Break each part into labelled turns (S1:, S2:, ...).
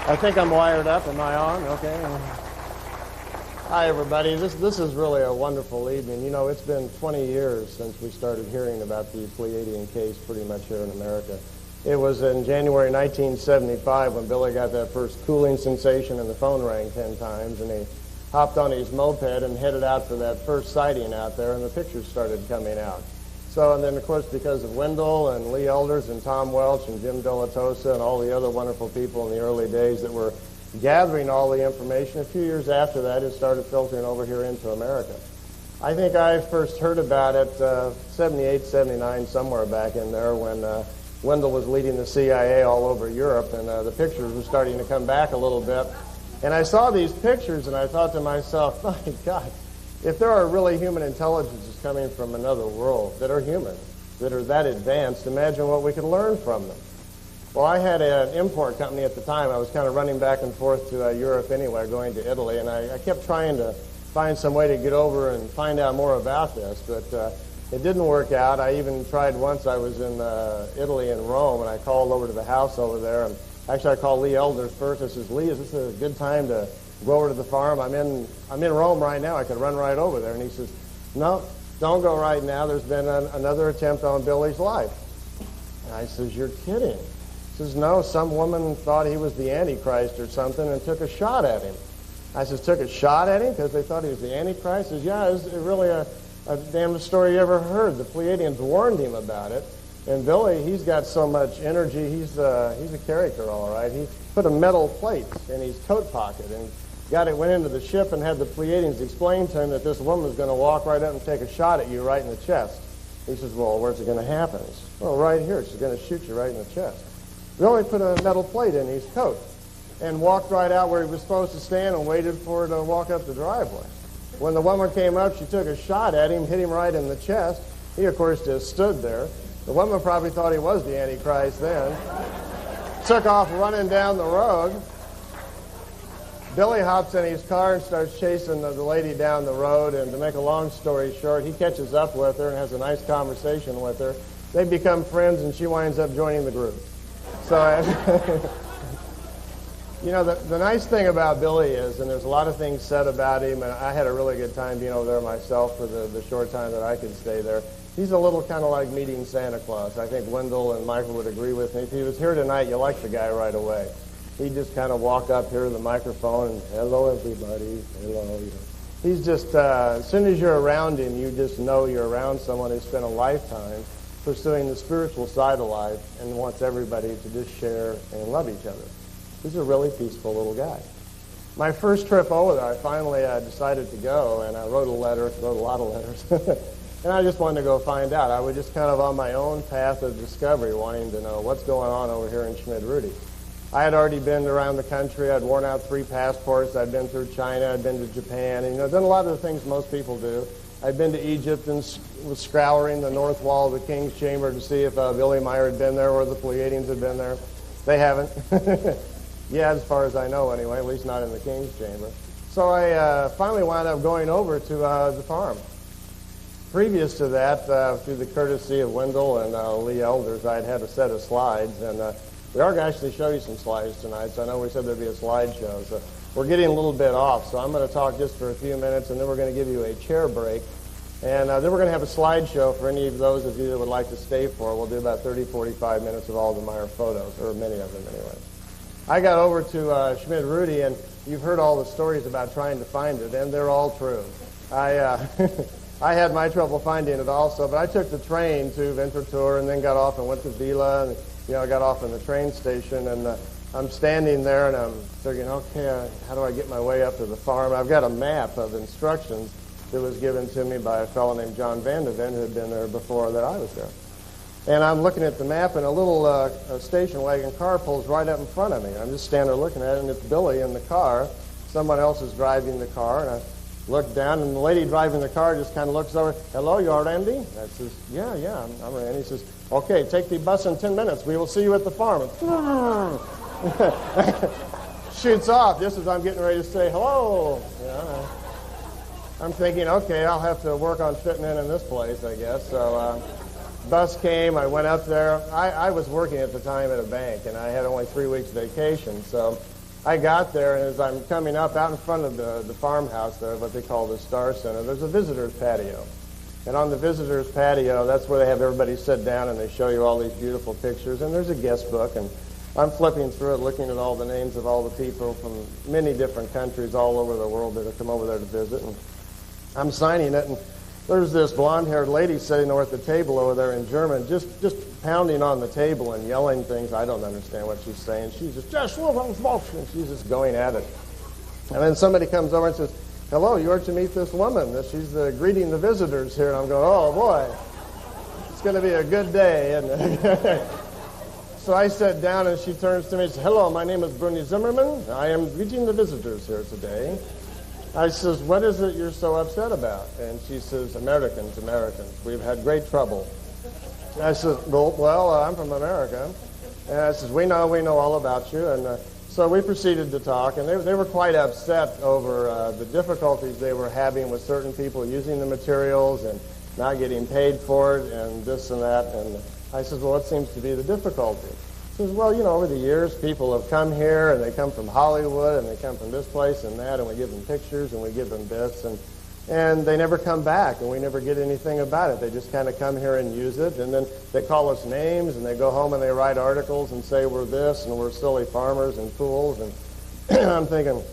S1: I think I'm wired up. Am I on? Okay. Hi, everybody. This is really a wonderful evening. You know, it's been 20 years since we started hearing about the Pleiadian case pretty much here in America. It was in January 1975 when Billy got that first cooling sensation and the phone rang 10 times, and he hopped on his moped and headed out for that first sighting out there, and the pictures started coming out. So, and then, of course, because of Wendell and Lee Elders and Tom Welch and Jim Delatosa and all the other wonderful people in the early days that were gathering all the information, a few years after that, it started filtering over here into America. I think I first heard about it 78, 79, somewhere back in there when Wendell was leading the CIA all over Europe, and the pictures were starting to come back a little bit. And I saw these pictures, and I thought to myself, my God, if there are really human intelligences coming from another world that are human, that are that advanced, imagine what we could learn from them. Well, I had an import company at the time. I was kind of running back and forth to Europe anyway, going to Italy, and I kept trying to find some way to get over and find out more about this, but it didn't work out. I even tried once. I was in Italy and Rome, and I called over to the house over there, and actually I called Lee Elders first. I says, Lee, is this a good time to go over to the farm? I'm in Rome right now. I could run right over there. And he says, no, don't go right now. There's been another attempt on Billy's life. And I says, you're kidding. He says, no, some woman thought he was the Antichrist or something and took a shot at him. I says, took a shot at him because they thought he was the Antichrist? He says, yeah, it's really a damnedest story you ever heard. The Pleiadians warned him about it. And Billy, he's got so much energy. He's a character, all right. He put a metal plate in his coat pocket and went into the ship and had the Pleiadians explain to him that this woman was going to walk right up and take a shot at you right in the chest. He says, well, where's it going to happen? He says, well, right here. She's going to shoot you right in the chest. Billy put a metal plate in his coat and walked right out where he was supposed to stand and waited for her to walk up the driveway. When the woman came up, she took a shot at him, hit him right in the chest. He, of course, just stood there. The woman probably thought he was the Antichrist then. Took off running down the road. Billy hops in his car and starts chasing the lady down the road, and to make a long story short, he catches up with her and has a nice conversation with her. They become friends, and she winds up joining the group. So, you know, the nice thing about Billy is, and there's a lot of things said about him, and I had a really good time being over there myself for the short time that I could stay there. He's a little kind of like meeting Santa Claus. I think Wendell and Michael would agree with me. If he was here tonight, you like the guy right away. He'd just kind of walk up here to the microphone and, hello, everybody, hello. You know. He's just, as soon as you're around him, you just know you're around someone who's spent a lifetime pursuing the spiritual side of life and wants everybody to just share and love each other. He's a really peaceful little guy. My first trip over there, I finally decided to go, and I wrote a lot of letters. And I just wanted to go find out. I was just kind of on my own path of discovery, wanting to know what's going on over here in Schmidt-Rudy. I had already been around the country. I'd worn out 3 passports. I'd been through China. I'd been to Japan. And, you know, done a lot of the things most people do. I'd been to Egypt and was scouring the north wall of the King's Chamber to see if Billy Meier had been there or the Pleiadians had been there. They haven't. Yeah, as far as I know anyway, at least not in the King's Chamber. So I finally wound up going over to the farm. Previous to that, through the courtesy of Wendell and Lee Elders, I'd had a set of slides, and we are going to actually show you some slides tonight, so I know we said there'd be a slideshow, so we're getting a little bit off, so I'm going to talk just for a few minutes, and then we're going to give you a chair break, and then we're going to have a slideshow for any of those of you that would like to stay for. We'll do about 30, 45 minutes of all the Meyer photos, or many of them anyway. I got over to Schmidt-Rudy, and you've heard all the stories about trying to find it, and they're all true. I had my trouble finding it also, but I took the train to Winterthur and then got off and went to Vila, and I got off in the train station, and I'm standing there and I'm thinking, okay, how do I get my way up to the farm? I've got a map of instructions that was given to me by a fellow named John Vandeven who had been there before that I was there. And I'm looking at the map, and a little station wagon car pulls right up in front of me. I'm just standing there looking at it, and it's Billy in the car. Someone else is driving the car, and I look down, and the lady driving the car just kind of looks over. Hello, you're Randy? I says, yeah, I'm Randy. He says, okay, take the bus in 10 minutes. We will see you at the farm. Shoots off just as I'm getting ready to say hello. Yeah. I'm thinking, okay, I'll have to work on fitting in this place, I guess. So bus came. I went up there. I was working at the time at a bank, and I had only 3 weeks vacation. So I got there, and as I'm coming up, out in front of the farmhouse there, what they call the Star Center, there's a visitor's patio. And on the visitor's patio, that's where they have everybody sit down, and they show you all these beautiful pictures. And there's a guest book, and I'm flipping through it, looking at all the names of all the people from many different countries all over the world that have come over there to visit. And I'm signing it, and there's this blonde-haired lady sitting over at the table over there in German, just pounding on the table and yelling things. I don't understand what she's saying. She's just and she's just going at it. And then somebody comes over and says, "Hello, you are to meet this woman. She's greeting the visitors here." And I'm going, "Oh, boy, it's going to be a good day." And so I sat down, and she turns to me and says, "Hello, my name is Bruni Zimmerman. I am greeting the visitors here today." I says, "What is it you're so upset about?" And she says, Americans. We've had great trouble." And I said, well, I'm from America. And I says, we know all about you. And so we proceeded to talk, and they were quite upset over the difficulties they were having with certain people using the materials and not getting paid for it and this and that. And I says, "Well, what seems to be the difficulty?" He says, "Well, over the years, people have come here, and they come from Hollywood, and they come from this place and that, and we give them pictures, and we give them bits, and they never come back, and we never get anything about it. They just kind of come here and use it, and then they call us names, and they go home and they write articles and say we're this, and we're silly farmers and fools." And I'm thinking,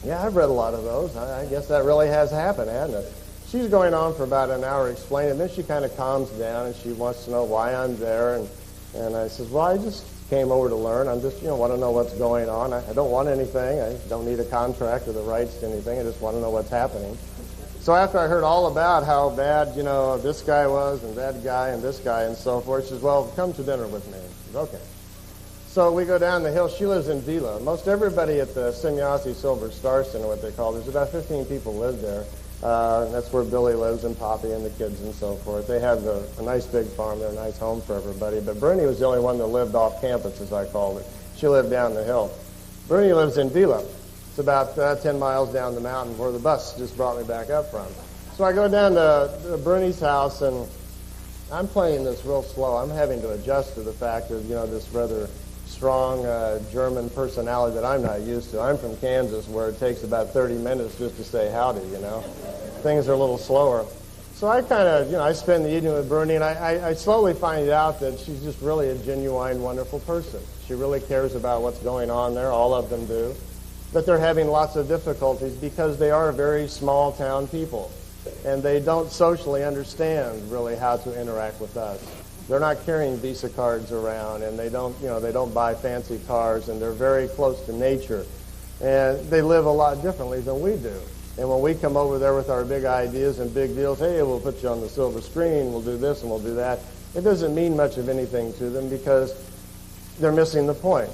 S1: yeah, I've read a lot of those. I guess that really has happened, hasn't it? She's going on for about an hour explaining, and then she kind of calms down, and she wants to know why I'm there. And I says, "Well, I just came over to learn. I'm just, want to know what's going on. I don't want anything. I don't need a contract or the rights to anything. I just want to know what's happening." So after I heard all about how bad, this guy was and that guy and this guy and so forth, she says, "Well, come to dinner with me." I says, "Okay." So we go down the hill. She lives in Vila. Most everybody at the Semyasi Silver Star Center, what they call, there's about 15 people live there. And that's where Billy lives and Poppy and the kids and so forth. They have a nice big farm there, a nice home for everybody. But Bruni was the only one that lived off campus, as I called it. She lived down the hill. Bruni lives in Vila. It's about 10 miles down the mountain where the bus just brought me back up from. So I go down to Bruni's house, and I'm playing this real slow. I'm having to adjust to the fact of, this rather strong German personality that I'm not used to. I'm from Kansas, where it takes about 30 minutes just to say howdy, Things are a little slower. So I kind of, I spend the evening with Bruni, and I slowly find out that she's just really a genuine, wonderful person. She really cares about what's going on there. All of them do. But they're having lots of difficulties because they are very small town people, and they don't socially understand really how to interact with us. They're not carrying Visa cards around, and they don't buy fancy cars, and they're very close to nature. And they live a lot differently than we do. And when we come over there with our big ideas and big deals, hey, we'll put you on the silver screen, we'll do this and we'll do that, it doesn't mean much of anything to them because they're missing the point.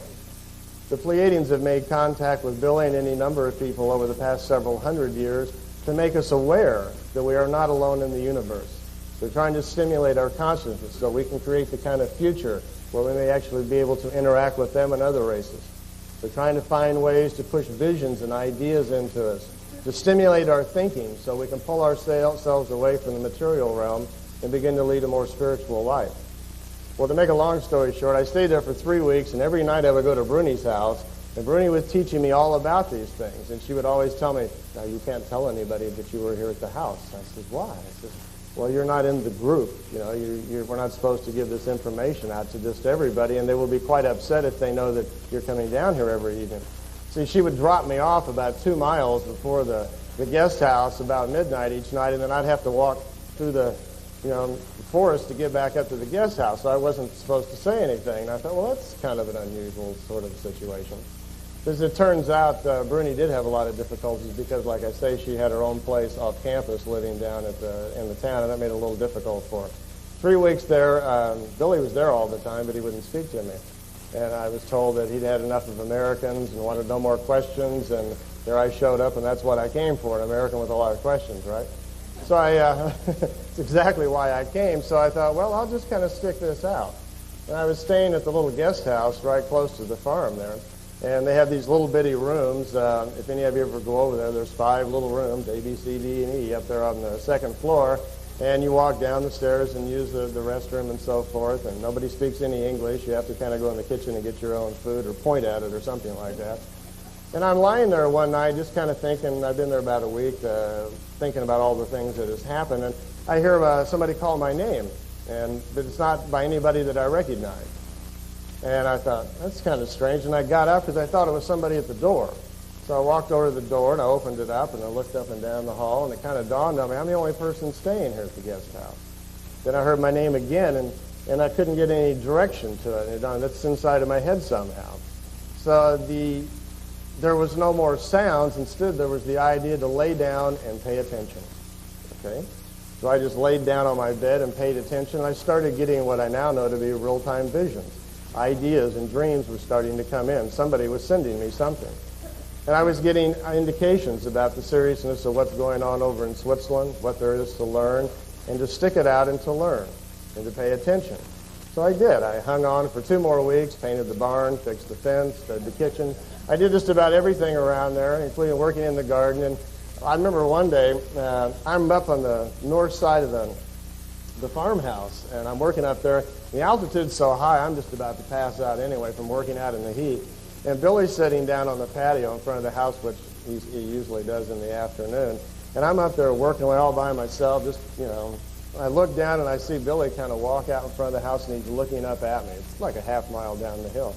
S1: The Pleiadians have made contact with Billy and any number of people over the past several hundred years to make us aware that we are not alone in the universe. They're trying to stimulate our consciousness so we can create the kind of future where we may actually be able to interact with them and other races. They're trying to find ways to push visions and ideas into us, to stimulate our thinking so we can pull ourselves away from the material realm and begin to lead a more spiritual life. Well, to make a long story short, I stayed there for 3 weeks, and every night I would go to Bruni's house, and Bruni was teaching me all about these things, and she would always tell me, "Now, you can't tell anybody that you were here at the house." I said, "Why?" I said, "Well, you're not in the group. We're not supposed to give this information out to just everybody, and they will be quite upset if they know that you're coming down here every evening." See, she would drop me off about 2 miles before the guest house about midnight each night, and then I'd have to walk through the forest to get back up to the guest house. So I wasn't supposed to say anything. And I thought, well, that's kind of an unusual sort of situation. As it turns out, Bruni did have a lot of difficulties because, like I say, she had her own place off campus living down in the town, and that made it a little difficult for her. 3 weeks there, Billy was there all the time, but he wouldn't speak to me. And I was told that he'd had enough of Americans and wanted no more questions, and there I showed up, and that's what I came for, an American with a lot of questions, right? So it's exactly why I came. So I thought, well, I'll just kind of stick this out. And I was staying at the little guest house right close to the farm there. And they have these little bitty rooms. If any of you ever go over there, there's 5 little rooms, A, B, C, D, and E, up there on the 2nd floor. And you walk down the stairs and use the restroom and so forth. And nobody speaks any English. You have to kind of go in the kitchen and get your own food or point at it or something like that. And I'm lying there one night just kind of thinking, I've been there about a week, thinking about all the things that has happened, and I hear somebody call my name, but it's not by anybody that I recognize. And I thought, that's kind of strange, and I got up because I thought it was somebody at the door. So I walked over to the door, and I opened it up, and I looked up and down the hall, and it kind of dawned on me, I'm the only person staying here at the guest house. Then I heard my name again, and I couldn't get any direction to it. That's inside of my head somehow. So there was no more sounds. Instead, there was the idea to lay down and pay attention. Okay? So I just laid down on my bed and paid attention. I started getting what I now know to be real-time visions. Ideas and dreams were starting to come in. Somebody was sending me something. And I was getting indications about the seriousness of what's going on over in Switzerland, what there is to learn, and to stick it out and to learn and to pay attention. So I did. I hung on for 2 more weeks, painted the barn, fixed the fence, fed the kitchen. I did just about everything around there, including working in the garden. And I remember one day, I'm up on the north side of the farmhouse, and I'm working up there. The altitude's so high, I'm just about to pass out anyway from working out in the heat. And Billy's sitting down on the patio in front of the house, which he usually does in the afternoon. And I'm up there working away all by myself, just, I look down and I see Billy kind of walk out in front of the house, and he's looking up at me. It's like a half mile down the hill.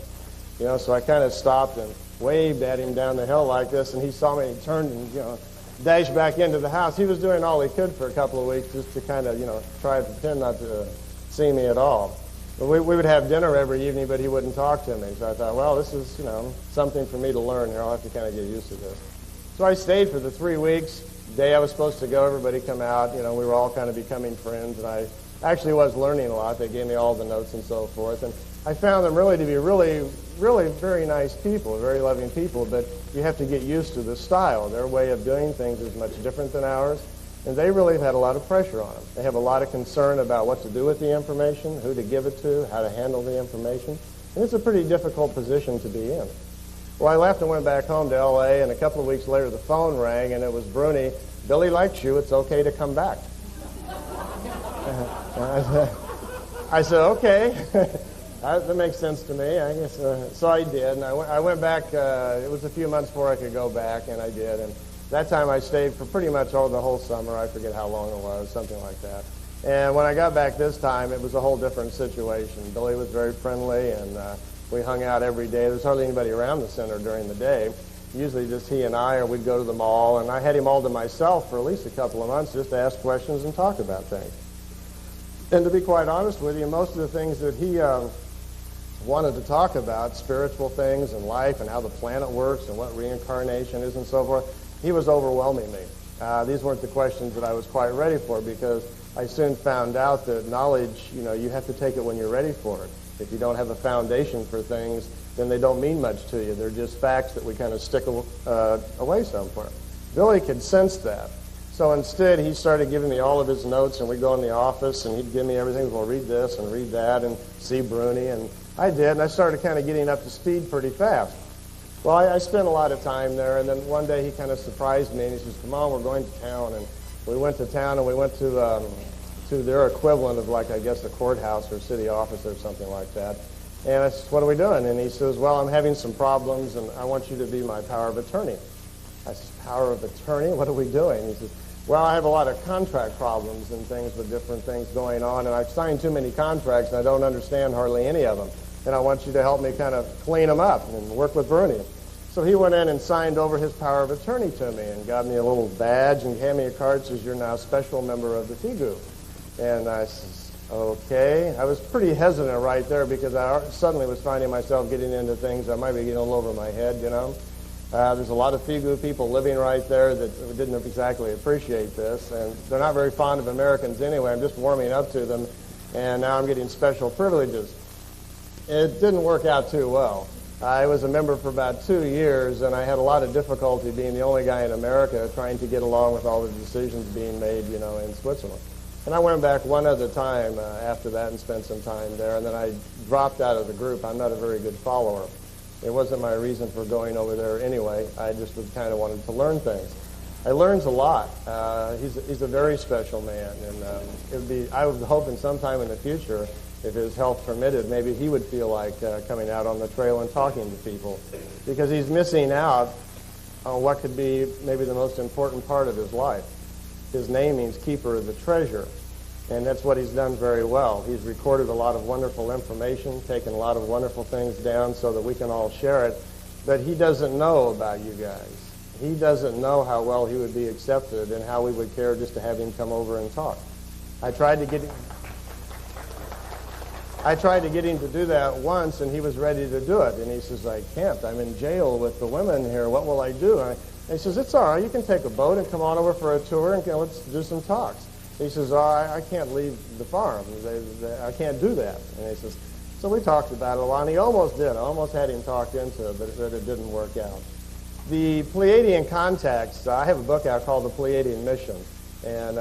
S1: So I kind of stopped and waved at him down the hill like this, and he saw me and he turned and, dashed back into the house. He was doing all he could for a couple of weeks just to kind of, try to pretend not to see me at all. But we would have dinner every evening, but he wouldn't talk to me. So I thought, well, this is, something for me to learn here. I'll have to kind of get used to this. So I stayed for the 3 weeks. The day I was supposed to go, everybody come out. We were all kind of becoming friends, and I actually was learning a lot. They gave me all the notes and so forth. And I found them really to be really very nice people, very loving people, but you have to get used to the style. Their way of doing things is much different than ours, and they really have had a lot of pressure on them. They have a lot of concern about what to do with the information, who to give it to, how to handle the information, and it's a pretty difficult position to be in. Well, I left and went back home to L.A., and a couple of weeks later the phone rang, and it was Bruni. Billy likes you. It's okay to come back. I said, okay. That makes sense to me, I guess. So I did, and I went back. It was a few months before I could go back, and I did. And that time I stayed for pretty much the whole summer. I forget how long it was, something like that. And when I got back this time, it was a whole different situation. Billy was very friendly, and we hung out every day. There was hardly anybody around the center during the day. Usually just he and I, or we'd go to the mall, and I had him all to myself for at least a couple of months just to ask questions and talk about things. And to be quite honest with you, most of the things that he wanted to talk about, spiritual things and life and how the planet works and what reincarnation is and so forth, he was overwhelming me. These weren't the questions that I was quite ready for, because I soon found out that knowledge, you have to take it when you're ready for it. If you don't have a foundation for things, then they don't mean much to you. They're just facts that we kind of stick away somewhere. Billy could sense that. So instead, he started giving me all of his notes, and we'd go in the office, and he'd give me everything. Well, read this and read that and see Bruni. And I did, and I started kind of getting up to speed pretty fast. Well, I spent a lot of time there, and then one day he kind of surprised me, and he says, come on, we're going to town. And we went to town, and we went to their equivalent of, like, I guess, a courthouse or city office or something like that. And I said, what are we doing? And he says, well, I'm having some problems, and I want you to be my power of attorney. I said, power of attorney? What are we doing? He says, well, I have a lot of contract problems and things with different things going on, and I've signed too many contracts, and I don't understand hardly any of them. And I want you to help me kind of clean them up and work with Bruni. So he went in and signed over his power of attorney to me and got me a little badge and handed me a card that says, you're now a special member of the FIGU. And I says, okay. I was pretty hesitant right there, because I suddenly was finding myself getting into things I might be getting a little over my head, There's a lot of FIGU people living right there that didn't exactly appreciate this, and they're not very fond of Americans anyway. I'm just warming up to them, and now I'm getting special privileges. It didn't work out too well. I was a member for about 2 years, and I had a lot of difficulty being the only guy in America trying to get along with all the decisions being made, in Switzerland. And I went back one other time after that and spent some time there, and then I dropped out of the group. I'm not a very good follower. It wasn't my reason for going over there anyway. I just kind of wanted to learn things. I learned a lot. He's a very special man, and I was hoping sometime in the future if his health permitted, maybe he would feel like coming out on the trail and talking to people, because he's missing out on what could be maybe the most important part of his life. His name means keeper of the treasure, and that's what he's done very well. He's recorded a lot of wonderful information, taken a lot of wonderful things down so that we can all share it, but he doesn't know about you guys. He doesn't know how well he would be accepted and how we would care just to have him come over and talk. I tried to get him to do that once, and he was ready to do it. And he says, I can't. I'm in jail with the women here. What will I do? And he says, it's all right. You can take a boat and come on over for a tour, and let's do some talks. He says, I can't leave the farm. I can't do that. And he says, so we talked about it a lot, and he almost did. I almost had him talked into it, but it didn't work out. The Pleiadian contacts, I have a book out called The Pleiadian Mission. And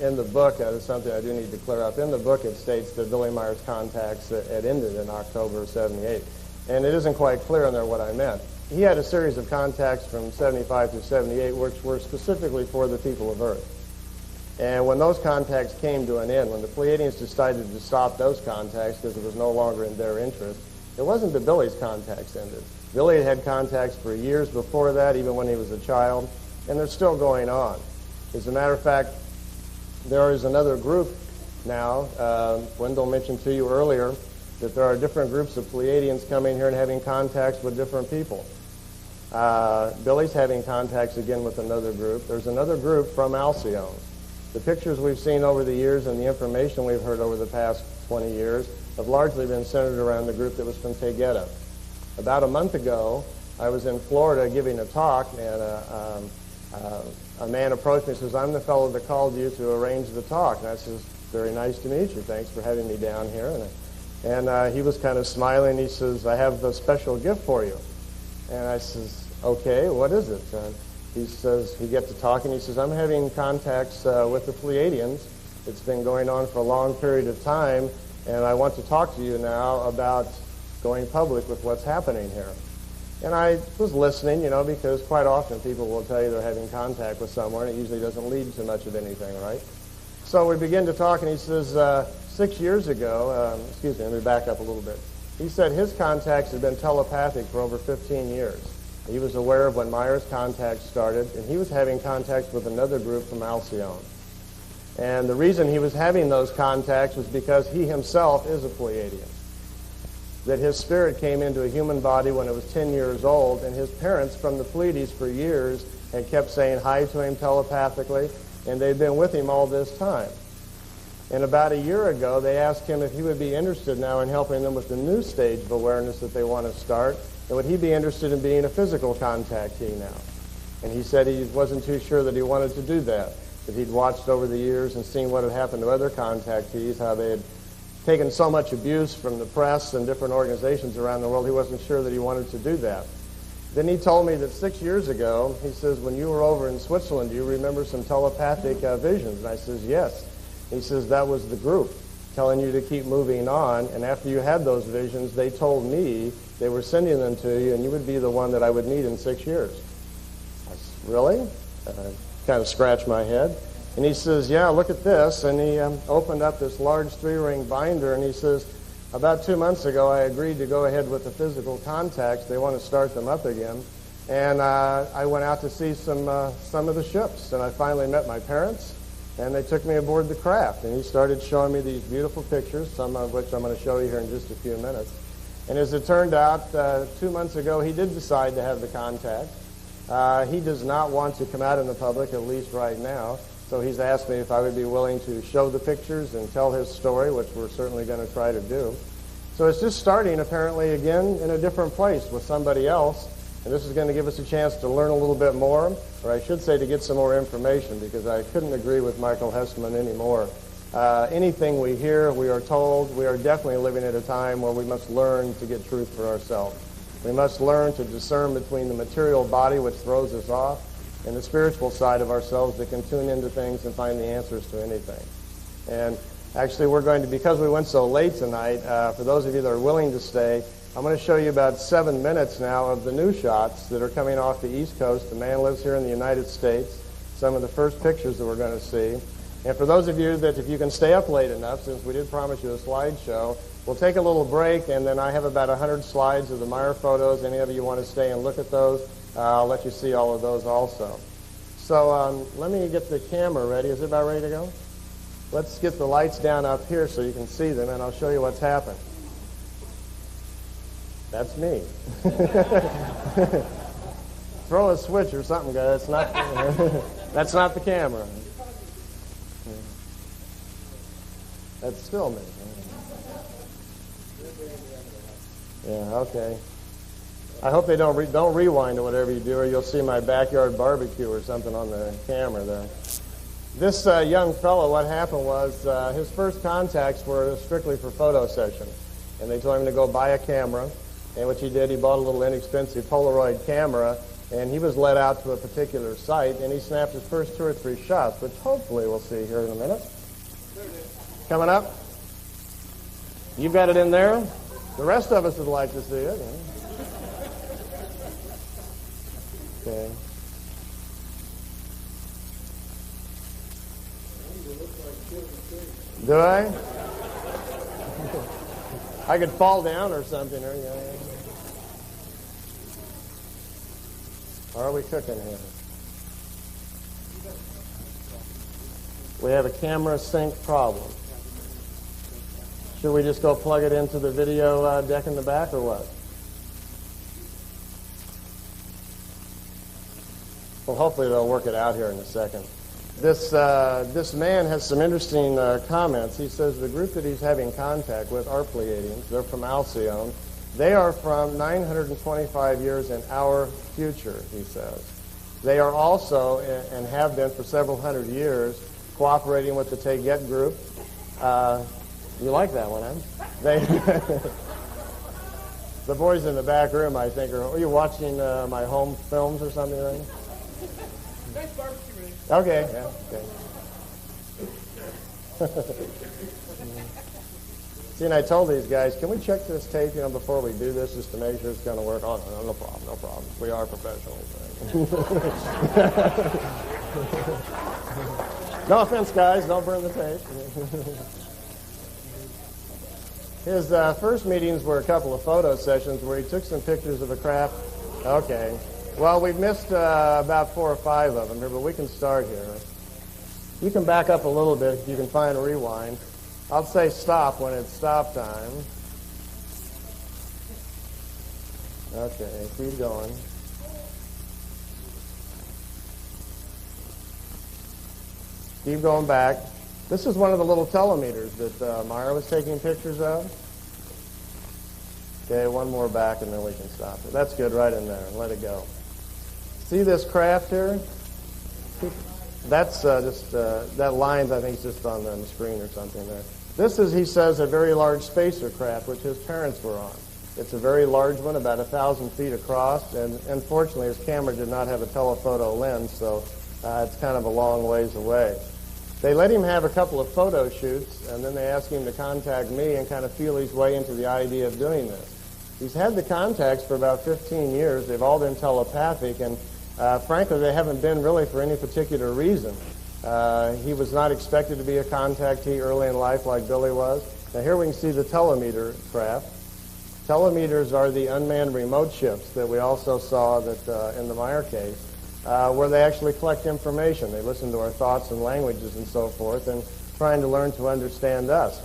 S1: in the book, there's something I do need to clear up. In the book, it states that Billy Meier's contacts had ended in October of 78. And it isn't quite clear in there what I meant. He had a series of contacts from 75 to 78, which were specifically for the people of Earth. And when those contacts came to an end, when the Pleiadians decided to stop those contacts because it was no longer in their interest, it wasn't that Billy's contacts ended. Billy had contacts for years before that, even when he was a child, and they're still going on. As a matter of fact, there is another group now. Wendell mentioned to you earlier that there are different groups of Pleiadians coming here and having contacts with different people. Billy's having contacts again with another group. There's another group from Alcyone. The pictures we've seen over the years and the information we've heard over the past 20 years have largely been centered around the group that was from Tegeta. About a month ago, I was in Florida giving a talk, and a man approached me and says, I'm the fellow that called you to arrange the talk. And I says, very nice to meet you. Thanks for having me down here. And he was kind of smiling. He says, I have a special gift for you. And I says, okay, what is it? He says, he gets to talking. He says, I'm having contacts with the Pleiadians. It's been going on for a long period of time, and I want to talk to you now about going public with what's happening here. And I was listening, because quite often people will tell you they're having contact with someone. It usually doesn't lead to much of anything, right? So we begin to talk, and he says, 6 years ago, let me back up a little bit. He said his contacts had been telepathic for over 15 years. He was aware of when Meier's contacts started, and he was having contacts with another group from Alcyone. And the reason he was having those contacts was because he himself is a Pleiadian. That his spirit came into a human body when it was 10 years old, and his parents from the Pleiades for years had kept saying hi to him telepathically, and they'd been with him all this time. And about a year ago, they asked him if he would be interested now in helping them with the new stage of awareness that they want to start, and would he be interested in being a physical contactee now? And he said he wasn't too sure that he wanted to do that he'd watched over the years and seen what had happened to other contactees, how they had taken so much abuse from the press and different organizations around the world, he wasn't sure that he wanted to do that. Then he told me that 6 years ago, he says, when you were over in Switzerland, do you remember some telepathic visions? And I says, yes. He says, that was the group telling you to keep moving on, and after you had those visions, they told me they were sending them to you, and you would be the one that I would meet in 6 years. I said, really? I kind of scratched my head. And he says, yeah, look at this. And he opened up this large 3-ring binder, and he says, about 2 months ago, I agreed to go ahead with the physical contacts. They want to start them up again. And I went out to see some of the ships, and I finally met my parents, and they took me aboard the craft. And he started showing me these beautiful pictures, some of which I'm going to show you here in just a few minutes. And as it turned out, 2 months ago, he did decide to have the contact. He does not want to come out in the public, at least right now. So he's asked me if I would be willing to show the pictures and tell his story, which we're certainly going to try to do. So it's just starting, apparently, again, in a different place with somebody else. And this is going to give us a chance to learn a little bit more, or I should say to get some more information, because I couldn't agree with Michael Hestman anymore. Anything we hear, we are told, we are definitely living at a time where we must learn to get truth for ourselves. We must learn to discern between the material body, which throws us off, and the spiritual side of ourselves that can tune into things and find the answers to anything. And actually, we're going to, because we went so late tonight, for those of you that are willing to stay, I'm going to show you about 7 minutes now of the new shots that are coming off the East Coast. The man lives here in the United States. Some of the first pictures that we're going to see. And for those of you that, if you can stay up late enough, since we did promise you a slideshow, we'll take a little break, and then I have about 100 slides of the Meyer photos. Any of you want to stay and look at those, I'll let you see all of those also. So let me get the camera ready. Is it about ready to go? Let's get the lights down up here so you can see them, and I'll show you what's happened. That's me. Throw a switch or something, guys. That's not the camera. That's still me. Yeah, okay. I hope they don't rewind or whatever you do, or you'll see my backyard barbecue or something on the camera there. This young fellow, what happened was his first contacts were strictly for photo sessions, and they told him to go buy a camera, and what he did, he bought a little inexpensive Polaroid camera, and he was led out to a particular site, and he snapped his first 2 or 3 shots, which hopefully we'll see here in a minute. Coming up. You've got it in there. The rest of us would like to see it. Okay. Do I? I could fall down or something. Or are we cooking here? We have a camera sync problem. Should we just go plug it into the video deck in the back or what? Well, hopefully they'll work it out here in a second. This man has some interesting comments. He says the group that he's having contact with are Pleiadians. They're from Alcyone. They are from 925 years in our future, he says. They are also, and have been for several hundred years, cooperating with the Teget group. You like that one, huh? The boys in the back room, I think, are you watching my home films or something like that?
S2: Nice barbecue, Ray.
S1: Okay, yeah, okay. See, and I told these guys, can we check this tape, before we do this, just to make sure it's going to work? Oh, no problem, no problem. We are professionals. No offense, guys. Don't burn the tape. His first meetings were a couple of photo sessions where he took some pictures of a craft. Okay. Well, we've missed about 4 or 5 of them here, but we can start here. You can back up a little bit if you can find a rewind. I'll say stop when it's stop time. Okay, keep going. Keep going back. This is one of the little telemeters that Meyer was taking pictures of. Okay, one more back and then we can stop it. That's good, right in there, and let it go. See this craft here? That's that line's, I think, is just on the screen or something there. This is, he says, a very large spacer craft, which his parents were on. It's a very large one, about 1,000 feet across, and unfortunately his camera did not have a telephoto lens, so it's kind of a long ways away. They let him have a couple of photo shoots, and then they asked him to contact me and kind of feel his way into the idea of doing this. He's had the contacts for about 15 years. They've all been telepathic, and frankly, they haven't been really for any particular reason. He was not expected to be a contactee early in life like Billy was. Now here we can see the telemeter craft. Telemeters are the unmanned remote ships that we also saw that in the Meyer case, where they actually collect information. They listen to our thoughts and languages and so forth, and trying to learn to understand us.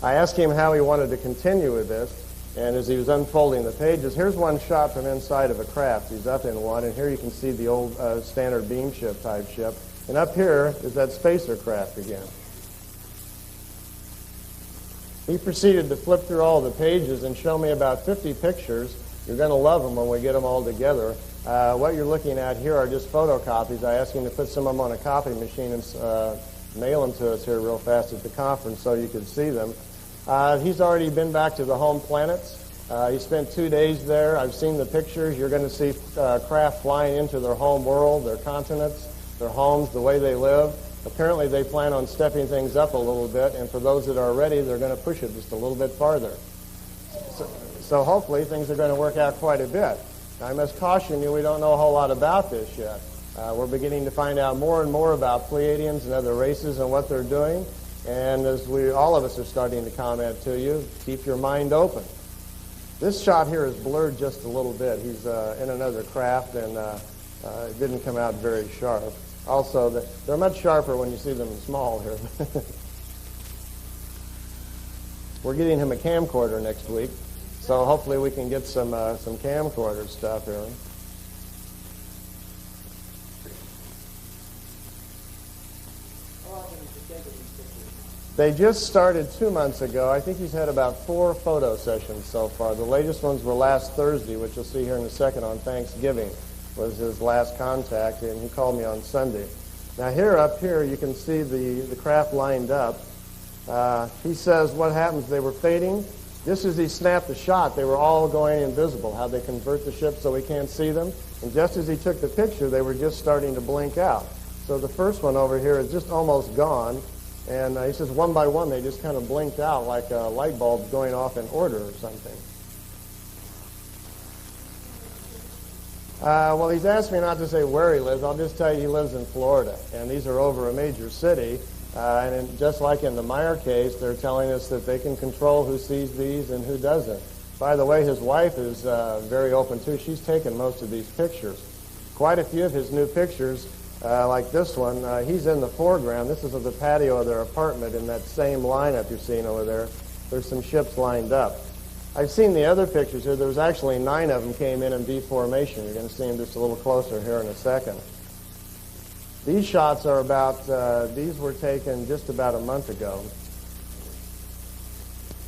S1: I asked him how he wanted to continue with this, and as he was unfolding the pages, here's one shot from inside of a craft. He's up in one, and here you can see the old standard beam ship type ship. And up here is that spacer craft again. He proceeded to flip through all the pages and show me about 50 pictures. You're going to love them when we get them all together. What you're looking at here are just photocopies. I asked him to put some of them on a copy machine and mail them to us here real fast at the conference so you could see them. He's already been back to the home planets. He spent 2 days there. I've seen the pictures. You're going to see craft flying into their home world, their continents, their homes, the way they live. Apparently they plan on stepping things up a little bit, and for those that are ready, they're going to push it just a little bit farther. So hopefully things are going to work out quite a bit. I must caution you, we don't know a whole lot about this yet. We're beginning to find out more and more about Pleiadians and other races and what they're doing. And as all of us are starting to comment to you, keep your mind open. This shot here is blurred just a little bit. He's in another craft, and it didn't come out very sharp. Also, they're much sharper when you see them small here. We're getting him a camcorder next week, so hopefully we can get some camcorder stuff here. They just started 2 months ago. I think he's had about 4 photo sessions so far. The latest ones were last Thursday, which you'll see here in a second on Thanksgiving, was his last contact, and he called me on Sunday. Now up here, you can see the craft lined up. He says what happens, they were fading. Just as he snapped the shot, they were all going invisible, how they convert the ship so we can't see them. And just as he took the picture, they were just starting to blink out. So the first one over here is just almost gone. And he says one by one, they just kind of blinked out like a light bulb going off in order or something. Well, he's asked me not to say where he lives. I'll just tell you he lives in Florida. And these are over a major city. Just like in the Meier case, they're telling us that they can control who sees these and who doesn't. By the way, his wife is very open, too. She's taken most of these pictures. Quite a few of his new pictures, like this one, he's in the foreground. This is of the patio of their apartment in that same lineup you're seeing over there. There's some ships lined up. I've seen the other pictures here. There's actually 9 of them came in V formation. You're going to see them just a little closer here in a second. These shots are these were taken just about a month ago.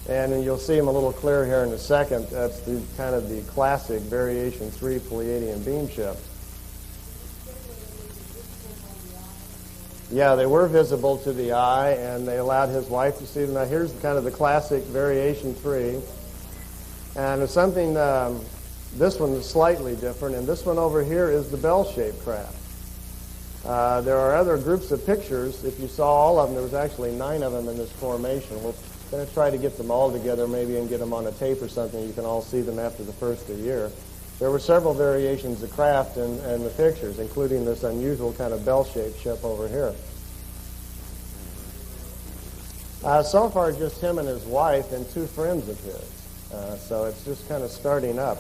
S1: And you'll see them a little clearer here in a second. That's kind of the classic Variation 3 Pleiadian beam ship. Yeah, they were visible to the eye, and they allowed his wife to see them. Now, here's kind of the classic Variation 3. And there's something, this one is slightly different, and this one over here is the bell-shaped craft. There are other groups of pictures. If you saw all of them, there was actually 9 of them in this formation. We're going to try to get them all together maybe and get them on a tape or something. You can all see them after the first of the year. There were several variations of craft in the pictures, including this unusual kind of bell-shaped ship over here. So far, just him and his wife and 2 friends of his. So it's just kind of starting up.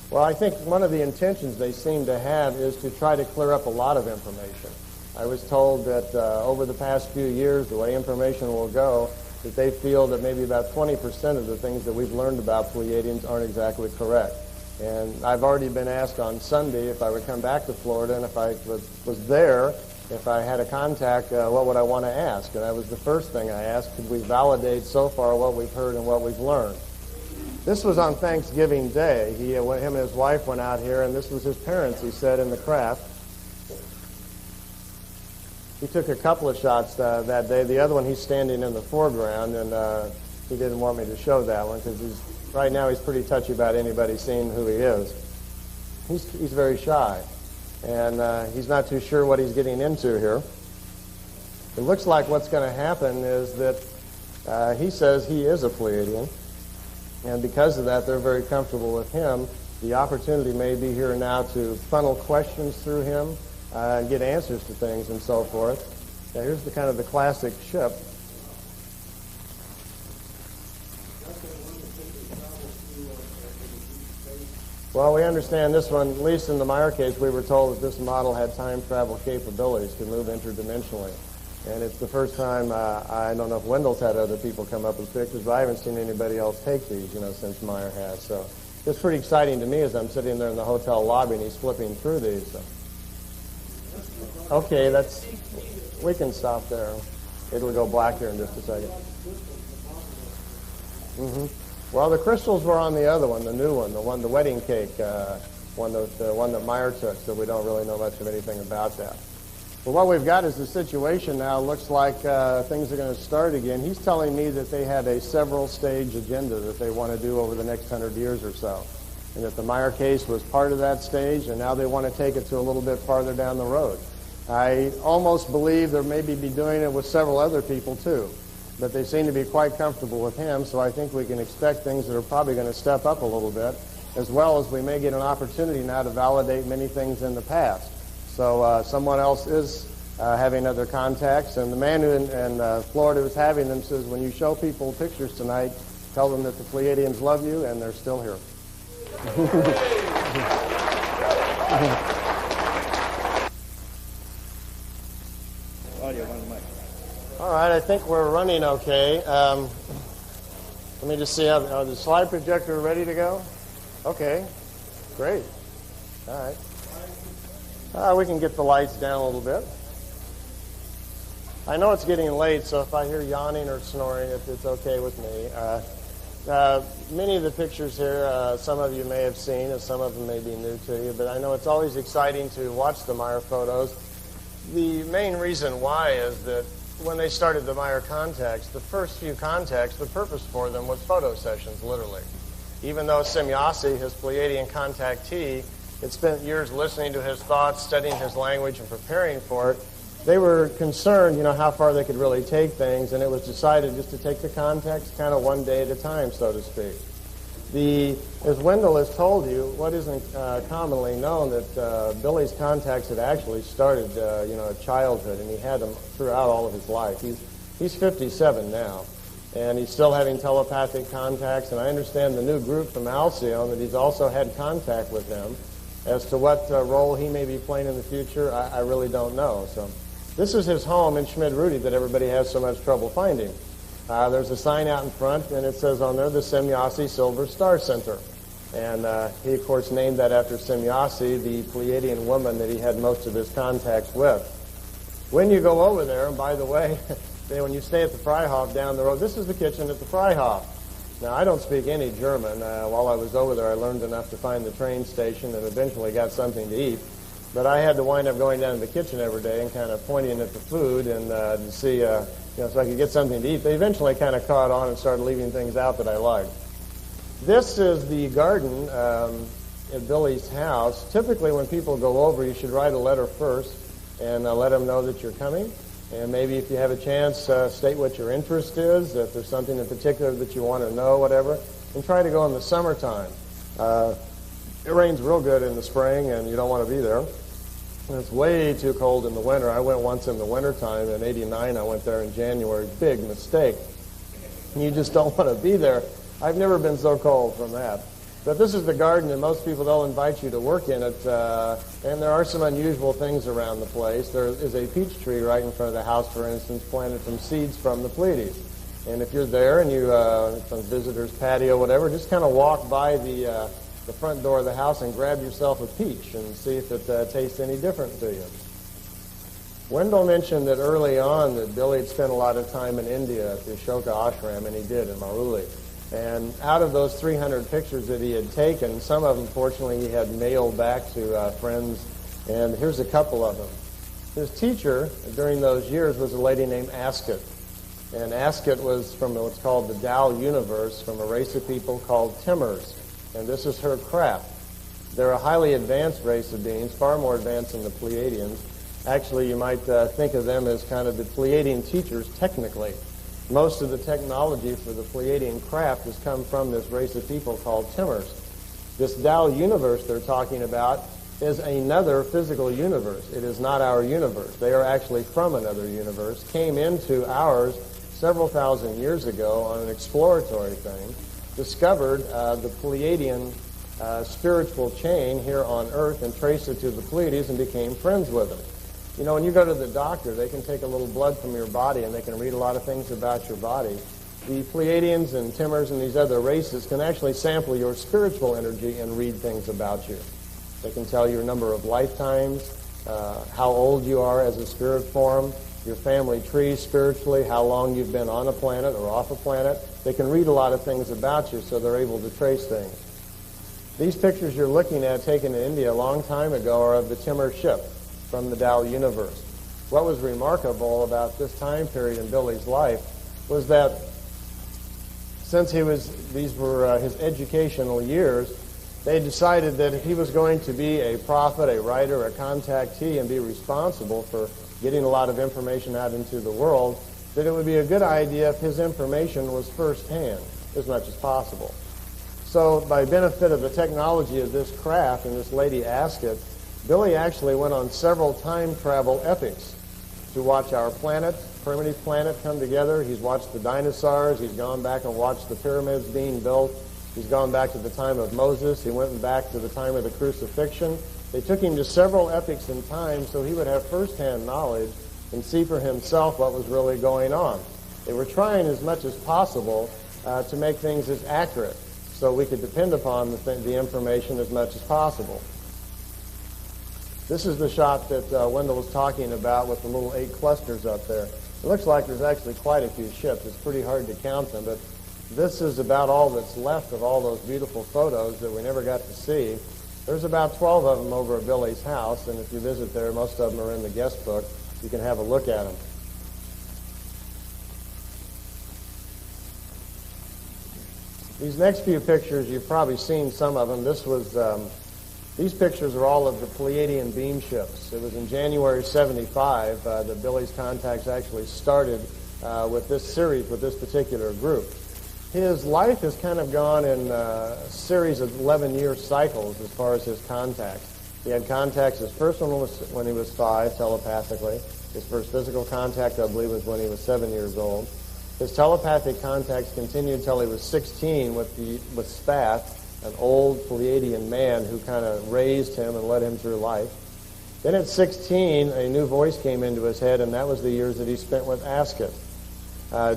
S1: Well, I think one of the intentions they seem to have is to try to clear up a lot of information. I was told that over the past few years, the way information will go, that they feel that maybe about 20% of the things that we've learned about Pleiadians aren't exactly correct. And I've already been asked on Sunday if I would come back to Florida, and if I was there, if I had a contact, what would I want to ask? And that was the first thing I asked. Could we validate so far what we've heard and what we've learned? This was on Thanksgiving Day. Him and his wife went out here, and this was his parents, he said, in the craft. He took a couple of shots that day. The other one, he's standing in the foreground, and he didn't want me to show that one because right now he's pretty touchy about anybody seeing who he is. He's very shy, and he's not too sure what he's getting into here. It looks like what's going to happen is that he says he is a Pleiadian, and because of that, they're very comfortable with him. The opportunity may be here now to funnel questions through him and get answers to things and so forth. Now, here's the kind of the classic ship. Well, we understand this one, at least in the Meier case, we were told that this model had time travel capabilities to move interdimensionally. And it's the first time, I don't know if Wendell's had other people come up with pictures, but I haven't seen anybody else take these, since Meier has. So it's pretty exciting to me as I'm sitting there in the hotel lobby and he's flipping through these. So. Okay, we can stop there. It'll go black here in just a second. Well, the crystals were on the other one, the new one, the wedding cake one, the one that Meier took, so we don't really know much of anything about that. Well, what we've got is the situation now. Looks like things are going to start again. He's telling me that they had a several-stage agenda that they want to do over the next 100 years or so, and that the Meier case was part of that stage, and now they want to take it to a little bit farther down the road. I almost believe they maybe be doing it with several other people, too, but they seem to be quite comfortable with him, so I think we can expect things that are probably going to step up a little bit, as well as we may get an opportunity now to validate many things in the past. So someone else is having other contacts, and the man who in Florida who's having them says, when you show people pictures tonight, tell them that the Pleiadians love you and they're still here. All right, I think we're running okay. Let me just see, how the slide projector ready to go? Okay, great. All right. We can get the lights down a little bit. I know it's getting late, so if I hear yawning or snoring, it's okay with me. Many of the pictures here, some of you may have seen, and some of them may be new to you, but I know it's always exciting to watch the Meier photos. The main reason why is that when they started the Meier contacts, the first few contacts, the purpose for them was photo sessions, literally. Even though Semjase, his Pleiadian contactee, had spent years listening to his thoughts, studying his language, and preparing for it, they were concerned, how far they could really take things, and it was decided just to take the contacts kind of one day at a time, so to speak. As Wendell has told you, what isn't commonly known, that Billy's contacts had actually started, at childhood, and he had them throughout all of his life. He's 57 now, and he's still having telepathic contacts, and I understand the new group from Alcyone that he's also had contact with them. As to what role he may be playing in the future, I really don't know. So this is his home in Schmid-Rudi that everybody has so much trouble finding. There's a sign out in front, and it says on there, the Semjase Silver Star Center. And he, of course, named that after Semjase, the Pleiadian woman that he had most of his contacts with. When you go over there, and by the way, when you stay at the Freihof down the road, this is the kitchen at the Freihof. Now, I don't speak any German. While I was over there, I learned enough to find the train station and eventually got something to eat. But I had to wind up going down to the kitchen every day and kind of pointing at the food and to see, so I could get something to eat. They eventually kind of caught on and started leaving things out that I liked. This is the garden at Billy's house. Typically, when people go over, you should write a letter first and let them know that you're coming. And maybe if you have a chance, state what your interest is, if there's something in particular that you want to know, whatever, and try to go in the summertime. It rains real good in the spring, and you don't want to be there. And it's way too cold in the winter. I went once in the wintertime. In '89, I went there in January. Big mistake. You just don't want to be there. I've never been so cold from that. But this is the garden, and most people, they'll invite you to work in it. And there are some unusual things around the place. There is a peach tree right in front of the house, for instance, planted from seeds from the Pleiades. And if you're there and you, from visitor's patio, whatever, just kind of walk by the front door of the house and grab yourself a peach and see if it tastes any different to you. Wendell mentioned that early on that Billy had spent a lot of time in India at the Ashoka Ashram, and he did, in Maruli. And out of those 300 pictures that he had taken, some of them, fortunately, he had mailed back to friends, and here's a couple of them. His teacher during those years was a lady named Ascot. And Ascot was from what's called the Tao universe, from a race of people called Timurs. And this is her craft. They're a highly advanced race of beings, far more advanced than the Pleiadians. Actually, you might think of them as kind of the Pleiadian teachers, technically. Most of the technology for the Pleiadian craft has come from this race of people called Timurs. This Tao universe they're talking about is another physical universe. It is not our universe. They are actually from another universe, came into ours several thousand years ago on an exploratory thing, discovered the Pleiadian spiritual chain here on Earth and traced it to the Pleiades and became friends with them. You know, when you go to the doctor, they can take a little blood from your body and they can read a lot of things about your body. The Pleiadians and Timurs and these other races can actually sample your spiritual energy and read things about you. They can tell your number of lifetimes, how old you are as a spirit form, your family tree spiritually, how long you've been on a planet or off a planet. They can read a lot of things about you, so they're able to trace things. These pictures you're looking at taken in India a long time ago are of the Timur ship from the Tao universe. what was remarkable about this time period in Billy's life was that since these were his educational years, they decided that if he was going to be a prophet, a writer, a contactee, and be responsible for getting a lot of information out into the world, that it would be a good idea if his information was firsthand as much as possible. So by benefit of the technology of this craft and this lady Ascot, Billy actually went on several time travel epics to watch our planet, primitive planet, come together. He's watched the dinosaurs. He's gone back and watched the pyramids being built. He's gone back to the time of Moses. He went back to the time of the crucifixion. They took him to several epochs in time so he would have firsthand knowledge and see for himself what was really going on. They were trying as much as possible to make things as accurate so we could depend upon the information as much as possible. This is the shot that Wendell was talking about with the little 8 clusters up there. It looks like there's actually quite a few ships. It's pretty hard to count them, but this is about all that's left of all those beautiful photos that we never got to see. There's about 12 of them over at Billy's house, and if you visit there, most of them are in the guest book. You can have a look at them. These next few pictures, you've probably seen some of them. These pictures are all of the Pleiadian beam ships. It was in January 75 that Billy's contacts actually started with this series, with this particular group. His life has kind of gone in a series of 11-year cycles as far as his contacts. He had contacts. His first one was when he was 5, telepathically. His first physical contact, I believe, was when he was 7 years old. His telepathic contacts continued until he was 16 with Spath, an old Pleiadian man who kind of raised him and led him through life. Then at 16, a new voice came into his head, and that was the years that he spent with Ascot.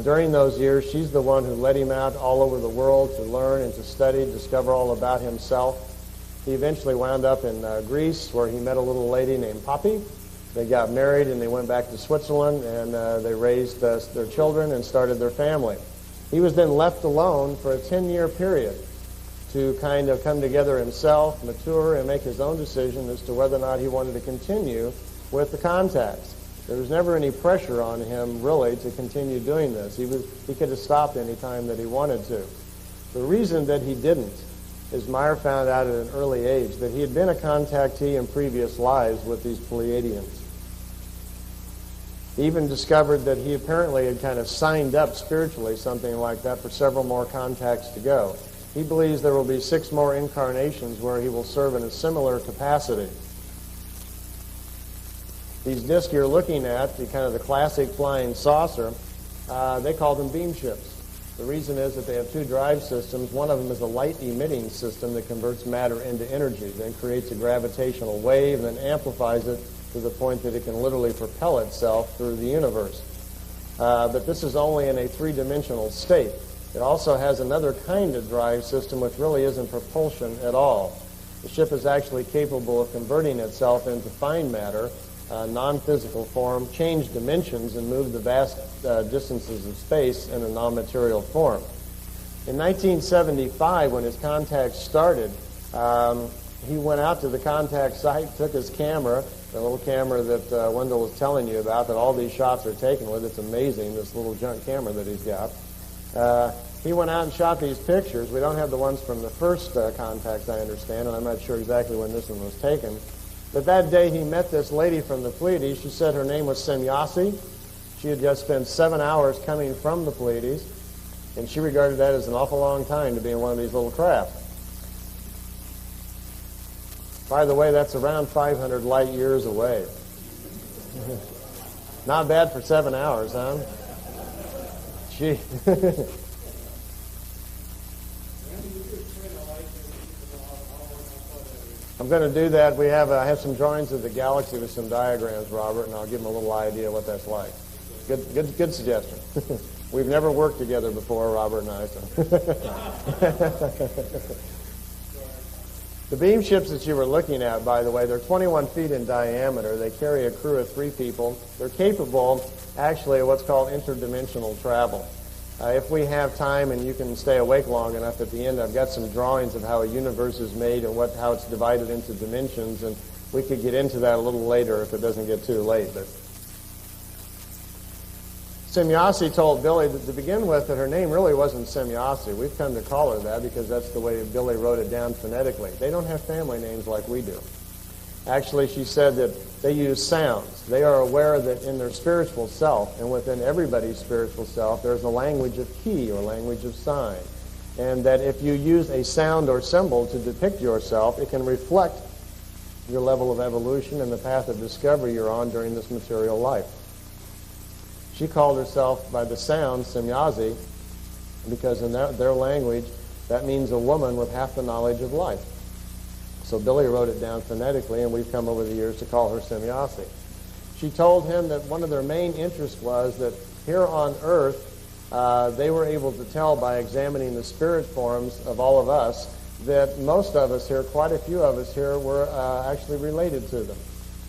S1: During those years, she's the one who led him out all over the world to learn and to study, discover all about himself. He eventually wound up in Greece, where he met a little lady named Poppy. They got married, and they went back to Switzerland, and they raised their children and started their family. He was then left alone for a 10-year period to kind of come together himself, mature, and make his own decision as to whether or not he wanted to continue with the contacts. There was never any pressure on him, really, to continue doing this. He could have stopped any time that he wanted to. The reason that he didn't is Meier found out at an early age that he had been a contactee in previous lives with these Pleiadians. He even discovered that he apparently had kind of signed up spiritually, something like that, for several more contacts to go. He believes there will be 6 more incarnations where he will serve in a similar capacity. These discs you're looking at, the kind of the classic flying saucer, they call them beam ships. The reason is that they have 2 drive systems. One of them is a light-emitting system that converts matter into energy, then creates a gravitational wave, and then amplifies it to the point that it can literally propel itself through the universe. But this is only in a 3-dimensional state. It also has another kind of drive system which really isn't propulsion at all. The ship is actually capable of converting itself into fine matter, non-physical form, change dimensions, and move the vast distances of space in a non-material form. In 1975, when his contacts started, he went out to the contact site, took his camera, the little camera that Wendell was telling you about, that all these shots are taken with. It's amazing, this little junk camera that he's got. He went out and shot these pictures. We don't have the ones from the first contacts, I understand, and I'm not sure exactly when this one was taken. But that day he met this lady from the Pleiades. She said her name was Semyasi. She had just spent 7 hours coming from the Pleiades, and she regarded that as an awful long time to be in one of these little craft. By the way, that's around 500 light years away. Not bad for 7 hours, huh? Gee. I'm going to do that. I have some drawings of the galaxy with some diagrams, Robert, and I'll give them a little idea what that's like. Good suggestion. We've never worked together before, Robert and I. So. The beam ships that you were looking at, by the way, they're 21 feet in diameter. They carry a crew of 3 people. They're capable, actually, of what's called interdimensional travel. If we have time and you can stay awake long enough, at the end I've got some drawings of how a universe is made and how it's divided into dimensions, and we could get into that a little later if it doesn't get too late. But Semjase told Billy that to begin with that her name really wasn't Semjase. We've come to call her that because that's the way Billy wrote it down phonetically. They don't have family names like we do. Actually, she said that they use sounds. They are aware that in their spiritual self, and within everybody's spiritual self, there's a language of key or language of sign. And that if you use a sound or symbol to depict yourself, it can reflect your level of evolution and the path of discovery you're on during this material life. She called herself by the sound Semjase because in their language, that means a woman with half the knowledge of life. So Billy wrote it down phonetically, and we've come over the years to call her Semjase. She told him that one of their main interests was that here on Earth, they were able to tell by examining the spirit forms of all of us that most of us here, quite a few of us here, were actually related to them.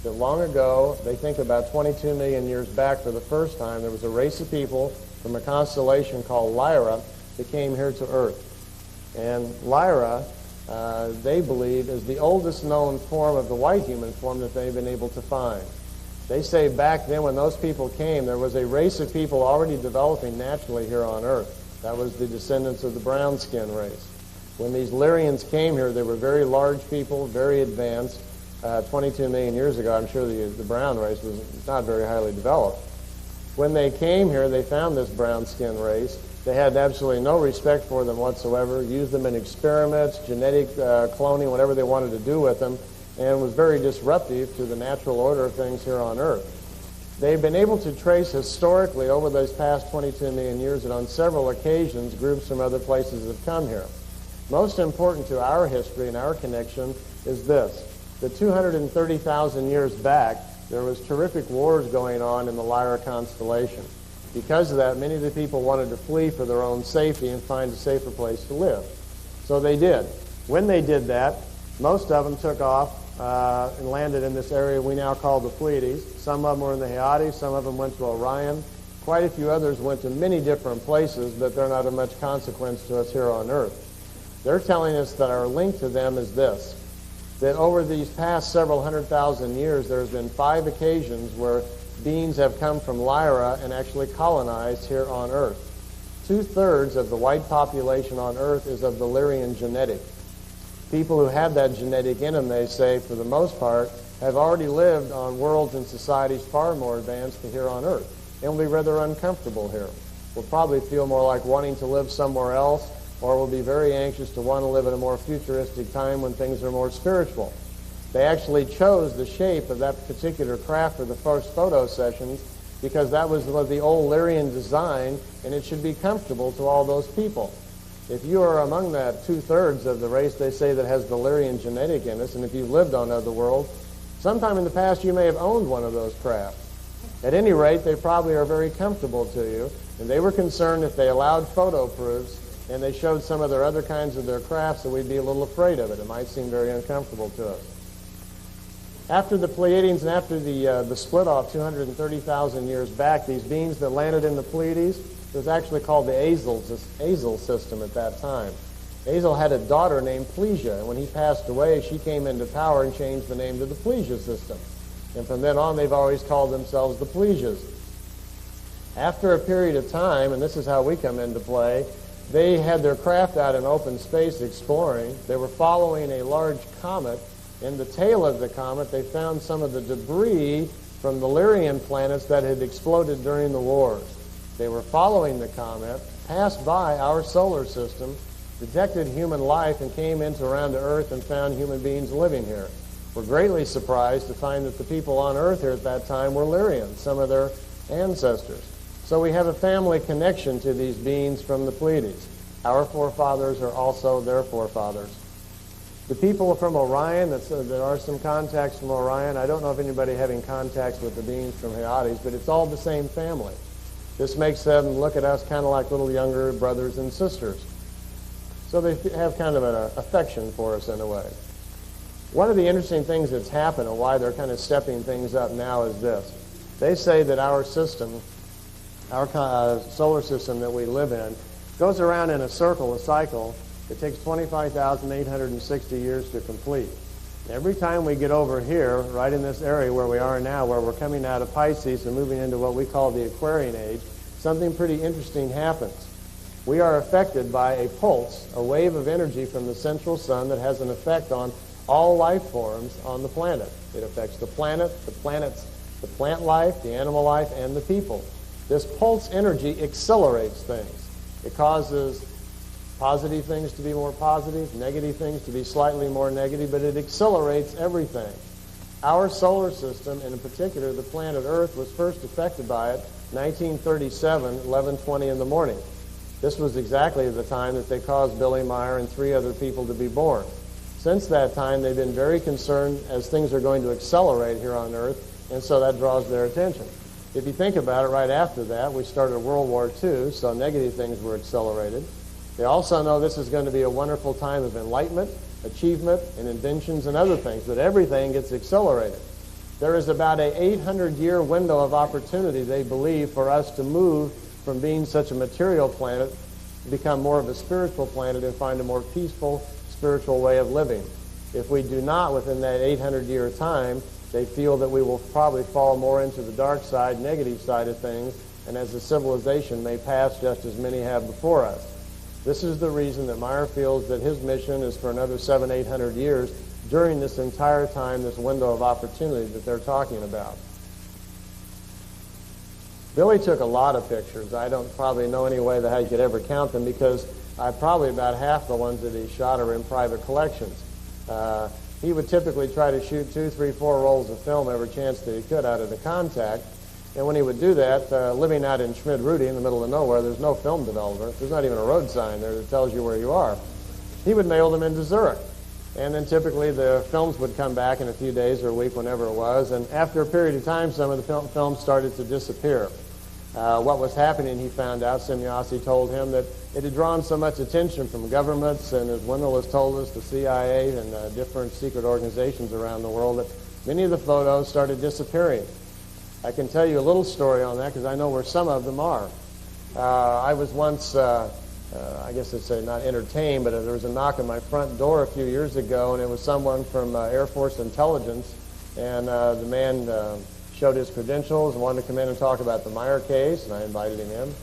S1: That long ago, they think about 22 million years back for the first time, there was a race of people from a constellation called Lyra that came here to Earth. And Lyra, they believe, is the oldest known form of the white human form that they've been able to find. They say back then when those people came, there was a race of people already developing naturally here on Earth. That was the descendants of the brown skin race. When these Lyrians came here, they were very large people, very advanced. 22 million years ago, I'm sure the brown race was not very highly developed. When they came here, they found this brown skin race. They had absolutely no respect for them whatsoever, used them in experiments, genetic cloning, whatever they wanted to do with them, and was very disruptive to the natural order of things here on Earth. They've been able to trace historically over those past 22 million years that on several occasions groups from other places have come here. Most important to our history and our connection is this. That 230,000 years back, there was terrific wars going on in the Lyra constellation. Because of that, many of the people wanted to flee for their own safety and find a safer place to live. So they did. When they did that, most of them took off and landed in this area we now call the Pleiades. Some of them were in the Hyades, some of them went to Orion. Quite a few others went to many different places, but they're not of much consequence to us here on Earth. They're telling us that our link to them is this, that over these past several 100,000 years, there's been 5 occasions where beings have come from Lyra and actually colonized here on Earth. 2/3 of the white population on Earth is of the Lyrian genetic. People who have that genetic in them, they say, for the most part, have already lived on worlds and societies far more advanced than here on Earth, and will be rather uncomfortable here. Will probably feel more like wanting to live somewhere else, or will be very anxious to want to live at a more futuristic time when things are more spiritual. They actually chose the shape of that particular craft for the first photo sessions because that was the old Lyrian design, and it should be comfortable to all those people. If you are among that 2/3 of the race, they say, that has the Lyrian genetic in us, and if you've lived on other worlds, sometime in the past you may have owned one of those crafts. At any rate, they probably are very comfortable to you, and they were concerned if they allowed photo proofs and they showed some of their other kinds of their crafts that we'd be a little afraid of it. It might seem very uncomfortable to us. After the Pleiadians and after the split off 230,000 years back, these beings that landed in the Pleiades, it was actually called the Azel system at that time. Azel had a daughter named Plesia, and when he passed away, she came into power and changed the name to the Plesia system. And from then on, they've always called themselves the Plesias. After a period of time, and this is how we come into play, they had their craft out in open space exploring. They were following a large comet. In the tail of the comet, they found some of the debris from the Lyrian planets that had exploded during the wars. They were following the comet, passed by our solar system, detected human life, and came into around the Earth and found human beings living here. We're greatly surprised to find that the people on Earth here at that time were Lyrians, some of their ancestors. So we have a family connection to these beings from the Pleiades. Our forefathers are also their forefathers. The people from Orion, there are some contacts from Orion. I don't know of anybody having contacts with the beings from Hyades, but it's all the same family. This makes them look at us kind of like little younger brothers and sisters. So they have kind of an affection for us in a way. One of the interesting things that's happened and why they're kind of stepping things up now is this. They say that our system, our solar system that we live in, goes around in a circle, a cycle. It takes 25,860 years to complete. Every time we get over here, right in this area where we are now, where we're coming out of Pisces and moving into what we call the Aquarian age, something pretty interesting happens. We are affected by a pulse, a wave of energy from the central sun that has an effect on all life forms on the planet. It affects the planet, the plant life, the animal life, and the people. This pulse energy accelerates things. It causes positive things to be more positive, negative things to be slightly more negative, but it accelerates everything. Our solar system, and in particular the planet Earth, was first affected by it 1937, 11:20 in the morning. This was exactly the time that they caused Billy Meier and 3 other people to be born. Since that time, they've been very concerned as things are going to accelerate here on Earth, and so that draws their attention. If you think about it, right after that, we started World War II, so negative things were accelerated. They also know this is going to be a wonderful time of enlightenment, achievement, and inventions and other things, but everything gets accelerated. There is about an 800-year window of opportunity, they believe, for us to move from being such a material planet to become more of a spiritual planet and find a more peaceful, spiritual way of living. If we do not within that 800-year time, they feel that we will probably fall more into the dark side, negative side of things, and as a civilization may pass just as many have before us. This is the reason that Meier feels that his mission is for another 700-800 years during this entire time, this window of opportunity that they're talking about. Billy took a lot of pictures. I don't probably know any way that I could ever count them because probably about half the ones that he shot are in private collections. He would typically try to shoot 2, 3, 4 rolls of film every chance that he could out of the contact. And when he would do that, living out in Schmid-Rudy in the middle of nowhere, there's no film developer. There's not even a road sign there that tells you where you are. He would mail them into Zurich. And then typically the films would come back in a few days or a week, whenever it was. And after a period of time, some of the films started to disappear. What was happening, he found out, Semyasi told him, that it had drawn so much attention from governments, and as Wendell has told us, the CIA and different secret organizations around the world, that many of the photos started disappearing. I can tell you a little story on that because I know where some of them are. I was once, I guess I'd say not entertained, but there was a knock on my front door a few years ago, and it was someone from Air Force Intelligence, and the man showed his credentials and wanted to come in and talk about the Meier case, and I invited him in.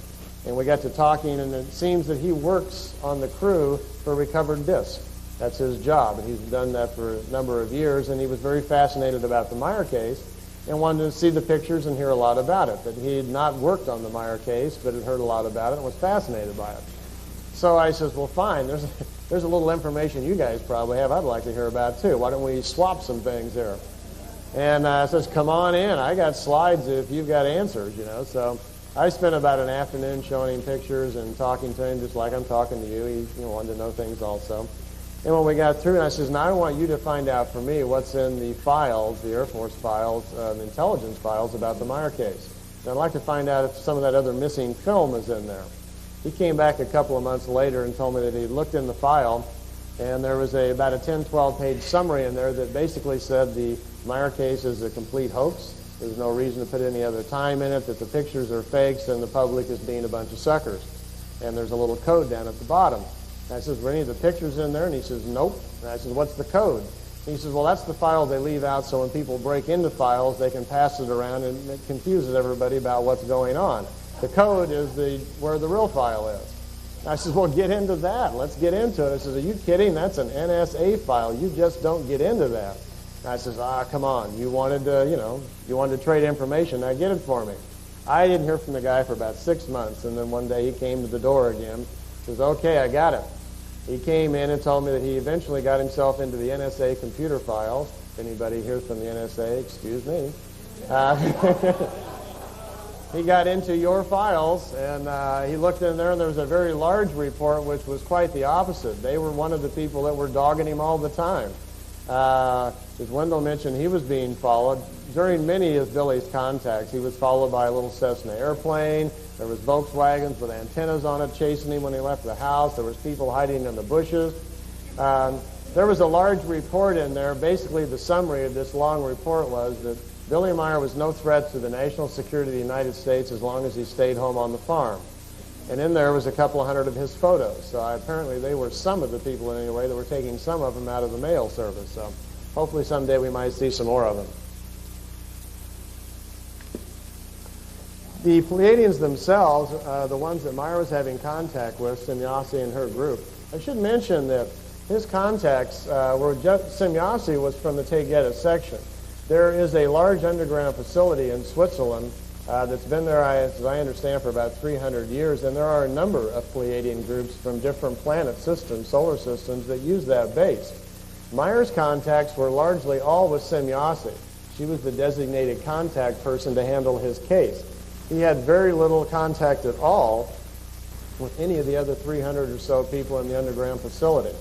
S1: And we got to talking, and it seems that he works on the crew for recovered disc. That's his job, and he's done that for a number of years, and he was very fascinated about the Meier case and wanted to see the pictures and hear a lot about it. That he had not worked on the Meier case, but had heard a lot about it and was fascinated by it. So I says, well, fine, there's a little information you guys probably have I'd like to hear about too. Why don't we swap some things there? And I says, come on in. I got slides if you've got answers, you know. So I spent about an afternoon showing him pictures and talking to him just like I'm talking to you. He wanted to know things also. And when we got through, and I says, now I want you to find out for me what's in the files, the Air Force files, the intelligence files about the Meier case. And I'd like to find out if some of that other missing film is in there. He came back a couple of months later and told me that he looked in the file, and there was about a 10, 12-page summary in there that basically said the Meier case is a complete hoax. There's no reason to put any other time in it, that the pictures are fakes, and the public is being a bunch of suckers. And there's a little code down at the bottom. And I says, were any of the pictures in there? And he says, nope. And I says, what's the code? And he says, well, that's the file they leave out so when people break into files, they can pass it around and it confuses everybody about what's going on. The code is where the real file is. And I says, well, get into that. Let's get into it. I says, are you kidding? That's an NSA file. You just don't get into that. And I says, come on. You wanted to, you wanted to trade information. Now get it for me. I didn't hear from the guy for about 6 months, and then one day he came to the door again. He says, okay, I got it. He came in and told me that he eventually got himself into the NSA computer files. If anybody here from the NSA, excuse me. He got into your files, and he looked in there, and there was a very large report, which was quite the opposite. They were one of the people that were dogging him all the time. As Wendell mentioned, he was being followed. During many of Billy's contacts, he was followed by a little Cessna airplane. There was Volkswagens with antennas on it chasing him when he left the house. There was people hiding in the bushes. There was a large report in there. Basically, the summary of this long report was that Billy Meier was no threat to the national security of the United States as long as he stayed home on the farm. And in there was a couple of hundred of his photos. So apparently they were some of the people anyway that were taking some of them out of the mail service. So hopefully someday we might see some more of them. The Pleiadians themselves, the ones that Meyer was having contact with, Semjase and her group, I should mention that his contacts were Semjase was from the Tegeta section. There is a large underground facility in Switzerland that's been there, as I understand, for about 300 years, and there are a number of Pleiadian groups from different planet systems, solar systems, that use that base. Meyer's contacts were largely all with Semjase. She was the designated contact person to handle his case. He had very little contact at all with any of the other 300 or so people in the underground facility.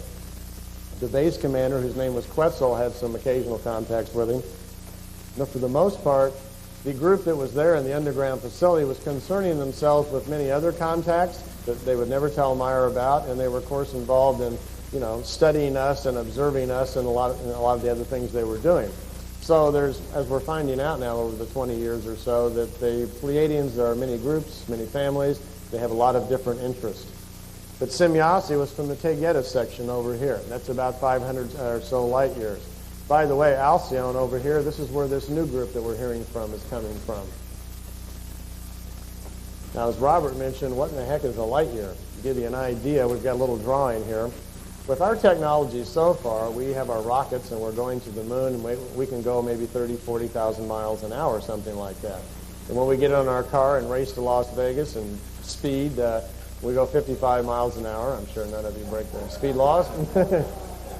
S1: The base commander, whose name was Quetzal, had some occasional contacts with him. But for the most part, the group that was there in the underground facility was concerning themselves with many other contacts that they would never tell Meyer about, and they were, of course, involved in, studying us and observing us and a lot of the other things they were doing. So there's, as we're finding out now over the 20 years or so, that the Pleiadians, there are many groups, many families. They have a lot of different interests. But Semjase was from the Tegeta section over here. That's about 500 or so light years. By the way, Alcyone over here, this is where this new group that we're hearing from is coming from. Now, as Robert mentioned, what in the heck is a light year? To give you an idea, we've got a little drawing here. With our technology so far, we have our rockets and we're going to the moon, and we can go maybe 30, 40,000 miles an hour, something like that. And when we get on our car and race to Las Vegas and speed, we go 55 miles an hour. I'm sure none of you break the speed laws.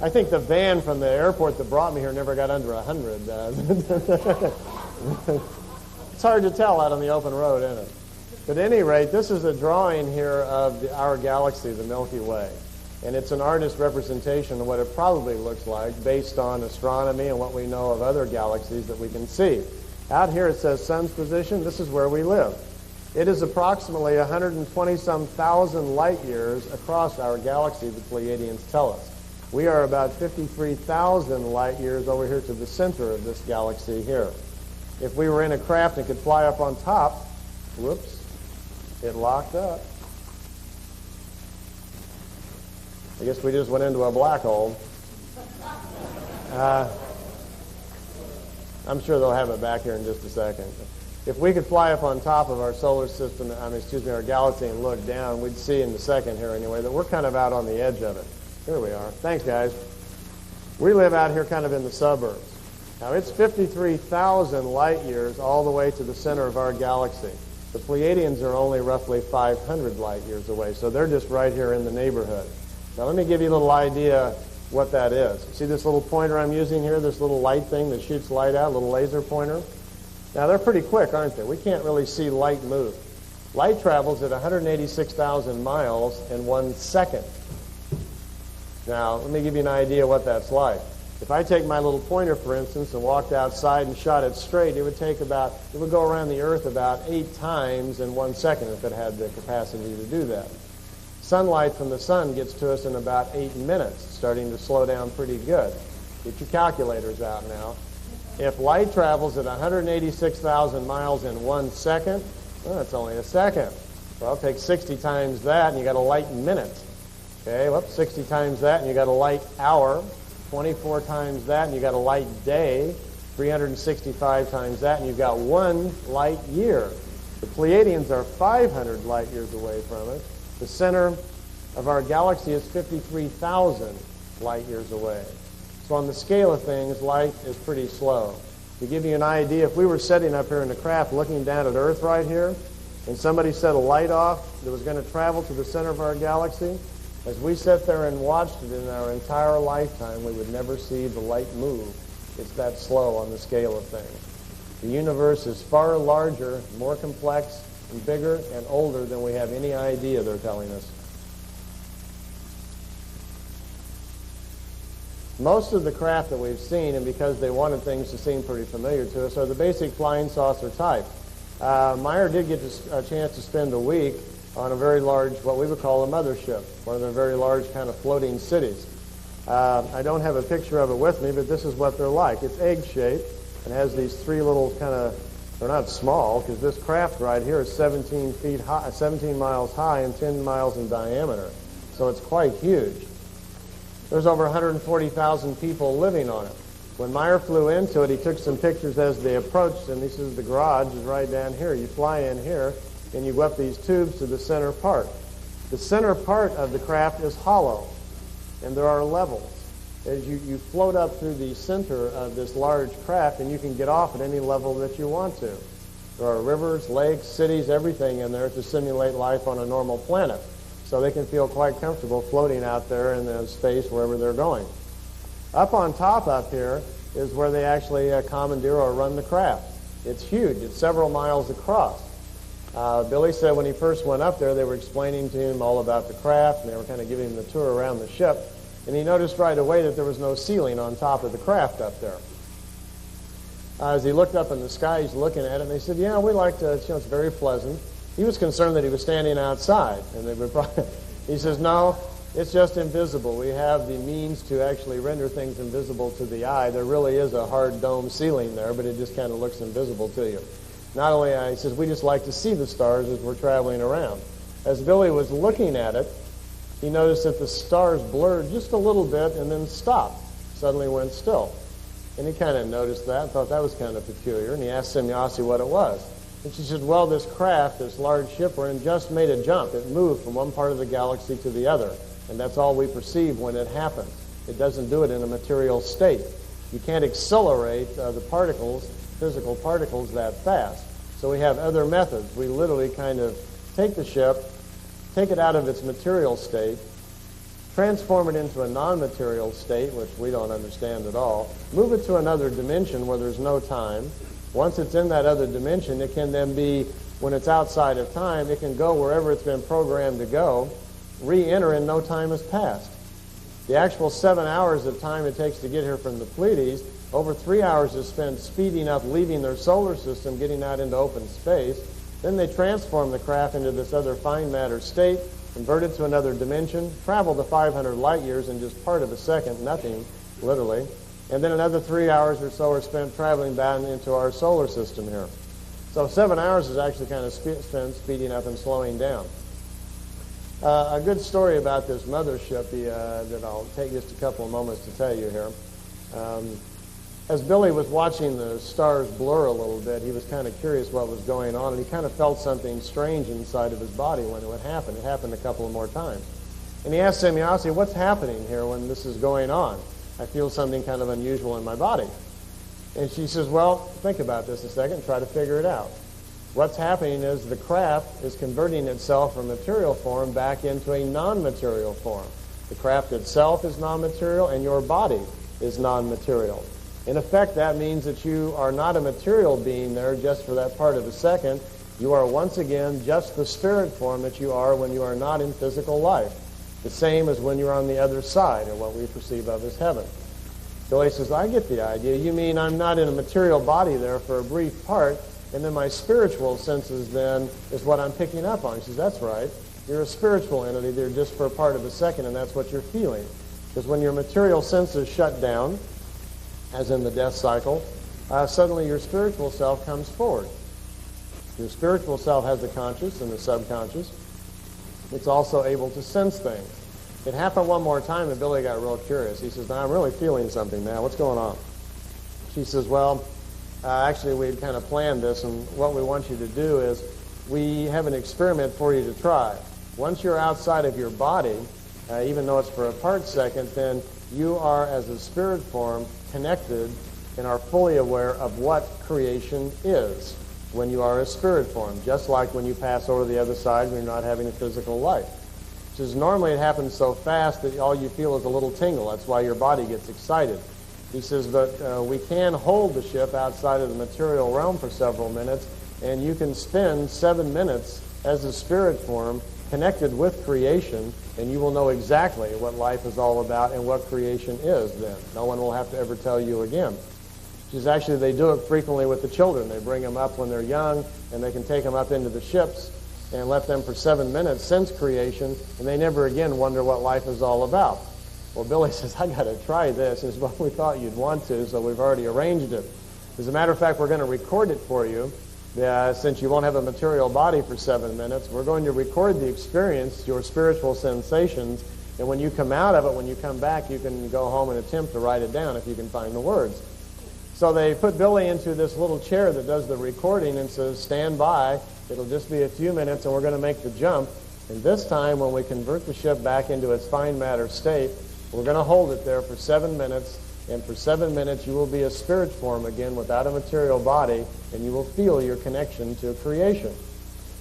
S1: I think the van from the airport that brought me here never got under 100. It's hard to tell out on the open road, isn't it? But at any rate, this is a drawing here of our galaxy, the Milky Way. And it's an artist's representation of what it probably looks like based on astronomy and what we know of other galaxies that we can see. Out here it says sun's position. This is where we live. It is approximately 120-some thousand light years across our galaxy, the Pleiadians tell us. We are about 53,000 light years over here to the center of this galaxy here. If we were in a craft and could fly up on top, whoops, it locked up. I guess we just went into a black hole. I'm sure they'll have it back here in just a second. If we could fly up on top of our solar system, our galaxy, and look down, we'd see in a second here anyway that we're kind of out on the edge of it. Here we are. Thanks, guys. We live out here kind of in the suburbs. Now, it's 53,000 light years all the way to the center of our galaxy. The Pleiadians are only roughly 500 light years away, so they're just right here in the neighborhood. Now, let me give you a little idea what that is. See this little pointer I'm using here, this little light thing that shoots light out, a little laser pointer? Now, they're pretty quick, aren't they? We can't really see light move. Light travels at 186,000 miles in 1 second. Now, let me give you an idea what that's like. If I take my little pointer, for instance, and walked outside and shot it straight, it would go around the Earth about 8 times in 1 second if it had the capacity to do that. Sunlight from the sun gets to us in about 8 minutes, starting to slow down pretty good. Get your calculators out now. If light travels at 186,000 miles in 1 second, well, that's only a second. Well, take 60 times that, and you got a light minute. Okay, well, 60 times that, and you got a light hour. 24 times that, and you got a light day. 365 times that, and you've got 1 light year. The Pleiadians are 500 light years away from it. The center of our galaxy is 53,000 light years away. So on the scale of things, light is pretty slow. To give you an idea, if we were sitting up here in the craft looking down at Earth right here, and somebody set a light off that was going to travel to the center of our galaxy, as we sat there and watched it in our entire lifetime, we would never see the light move. It's that slow on the scale of things. The universe is far larger, more complex, and bigger and older than we have any idea, they're telling us. Most of the craft that we've seen, and because they wanted things to seem pretty familiar to us, are the basic flying saucer type. Meyer did get a chance to spend a week on a very large, what we would call a mothership, one of the very large kind of floating cities. I don't have a picture of it with me, but this is what they're like. It's egg-shaped and has these 3 little kind of, they're not small, because this craft right here is 17 miles high and 10 miles in diameter. So it's quite huge. There's over 140,000 people living on it. When Meier flew into it, he took some pictures as they approached, and he says the garage is right down here. You fly in here, and you go up these tubes to the center part. The center part of the craft is hollow, and there are levels. As you float up through the center of this large craft, and you can get off at any level that you want to. There are rivers, lakes, cities, everything in there to simulate life on a normal planet. So they can feel quite comfortable floating out there in the space wherever they're going. Up on top up here is where they actually commandeer or run the craft. It's huge. It's several miles across. Billy said when he first went up there, they were explaining to him all about the craft, and they were kind of giving him the tour around the ship. And he noticed right away that there was no ceiling on top of the craft up there. As he looked up in the sky, he's looking at it, and they said, yeah, we like to, it's very pleasant. He was concerned that he was standing outside. And they would probably, he says, no, it's just invisible. We have the means to actually render things invisible to the eye. There really is a hard dome ceiling there, but it just kind of looks invisible to you. Not only, he says, we just like to see the stars as we're traveling around. As Billy was looking at it, he noticed that the stars blurred just a little bit and then stopped, suddenly went still. And he kind of noticed that and thought that was kind of peculiar. And he asked Semyasi what it was. And she said, well, this craft, this large ship we're in, just made a jump. It moved from one part of the galaxy to the other. And that's all we perceive when it happens. It doesn't do it in a material state. You can't accelerate the particles, physical particles, that fast. So we have other methods. We literally kind of take the ship, take it out of its material state, transform it into a non-material state, which we don't understand at all, move it to another dimension where there's no time. Once it's in that other dimension, it can then be, when it's outside of time, it can go wherever it's been programmed to go, re-enter, and no time has passed. The actual 7 hours of time it takes to get here from the Pleiades, over 3 hours is spent speeding up, leaving their solar system, getting out into open space. Then they transform the craft into this other fine matter state, convert it to another dimension, travel to 500 light years in just part of a second, nothing, literally. And then another 3 hours or so are spent traveling down into our solar system here. So 7 hours is actually kind of spent speeding up and slowing down. A good story about this mothership that I'll take just a couple of moments to tell you here. As Billy was watching the stars blur a little bit, he was kind of curious what was going on, and he kind of felt something strange inside of his body when it would happen. It happened a couple of more times. And he asked Semyasi, what's happening here when this is going on? I feel something kind of unusual in my body. And she says, well, think about this a second, try to figure it out. What's happening is the craft is converting itself from material form back into a non-material form. The craft itself is non-material, and your body is non-material. In effect, that means that you are not a material being there just for that part of a second. You are once again just the spirit form that you are when you are not in physical life. The same as when you're on the other side, or what we perceive of as heaven. Billy says, I get the idea. You mean I'm not in a material body there for a brief part, and then my spiritual senses then is what I'm picking up on. He says, that's right. You're a spiritual entity there just for a part of a second, and that's what you're feeling. Because when your material senses shut down, as in the death cycle, suddenly your spiritual self comes forward. Your spiritual self has the conscious and the subconscious. It's also able to sense things. It happened one more time, and Billy got real curious. He says, now I'm really feeling something now. What's going on? She says, well, actually we had kind of planned this, and what we want you to do is we have an experiment for you to try. Once you're outside of your body, even though it's for a part second, then you are, as a spirit form, connected and are fully aware of what creation is when you are a spirit form, just like when you pass over to the other side when you're not having a physical life. Because normally it happens so fast that all you feel is a little tingle. That's why your body gets excited. He says, but we can hold the ship outside of the material realm for several minutes, and you can spend 7 minutes as a spirit form connected with creation, and you will know exactly what life is all about and what creation is then. No one will have to ever tell you again. Which is actually, they do it frequently with the children. They bring them up when they're young, and they can take them up into the ships and let them for 7 minutes sense creation, and they never again wonder what life is all about. Well, Billy says, I got to try this. And he says, well, we thought you'd want to, so we've already arranged it. As a matter of fact, we're going to record it for you. Since you won't have a material body for 7 minutes, we're going to record the experience, your spiritual sensations, And when you come out of it, when you come back, you can go home and attempt to write it down if you can find the words. So they put Billy into this little chair that does the recording and says, stand by. It'll just be a few minutes and we're going to make the jump. And this time, when we convert the ship back into its fine matter state, we're going to hold it there for 7 minutes. And for 7 minutes, you will be a spirit form again without a material body, and you will feel your connection to creation.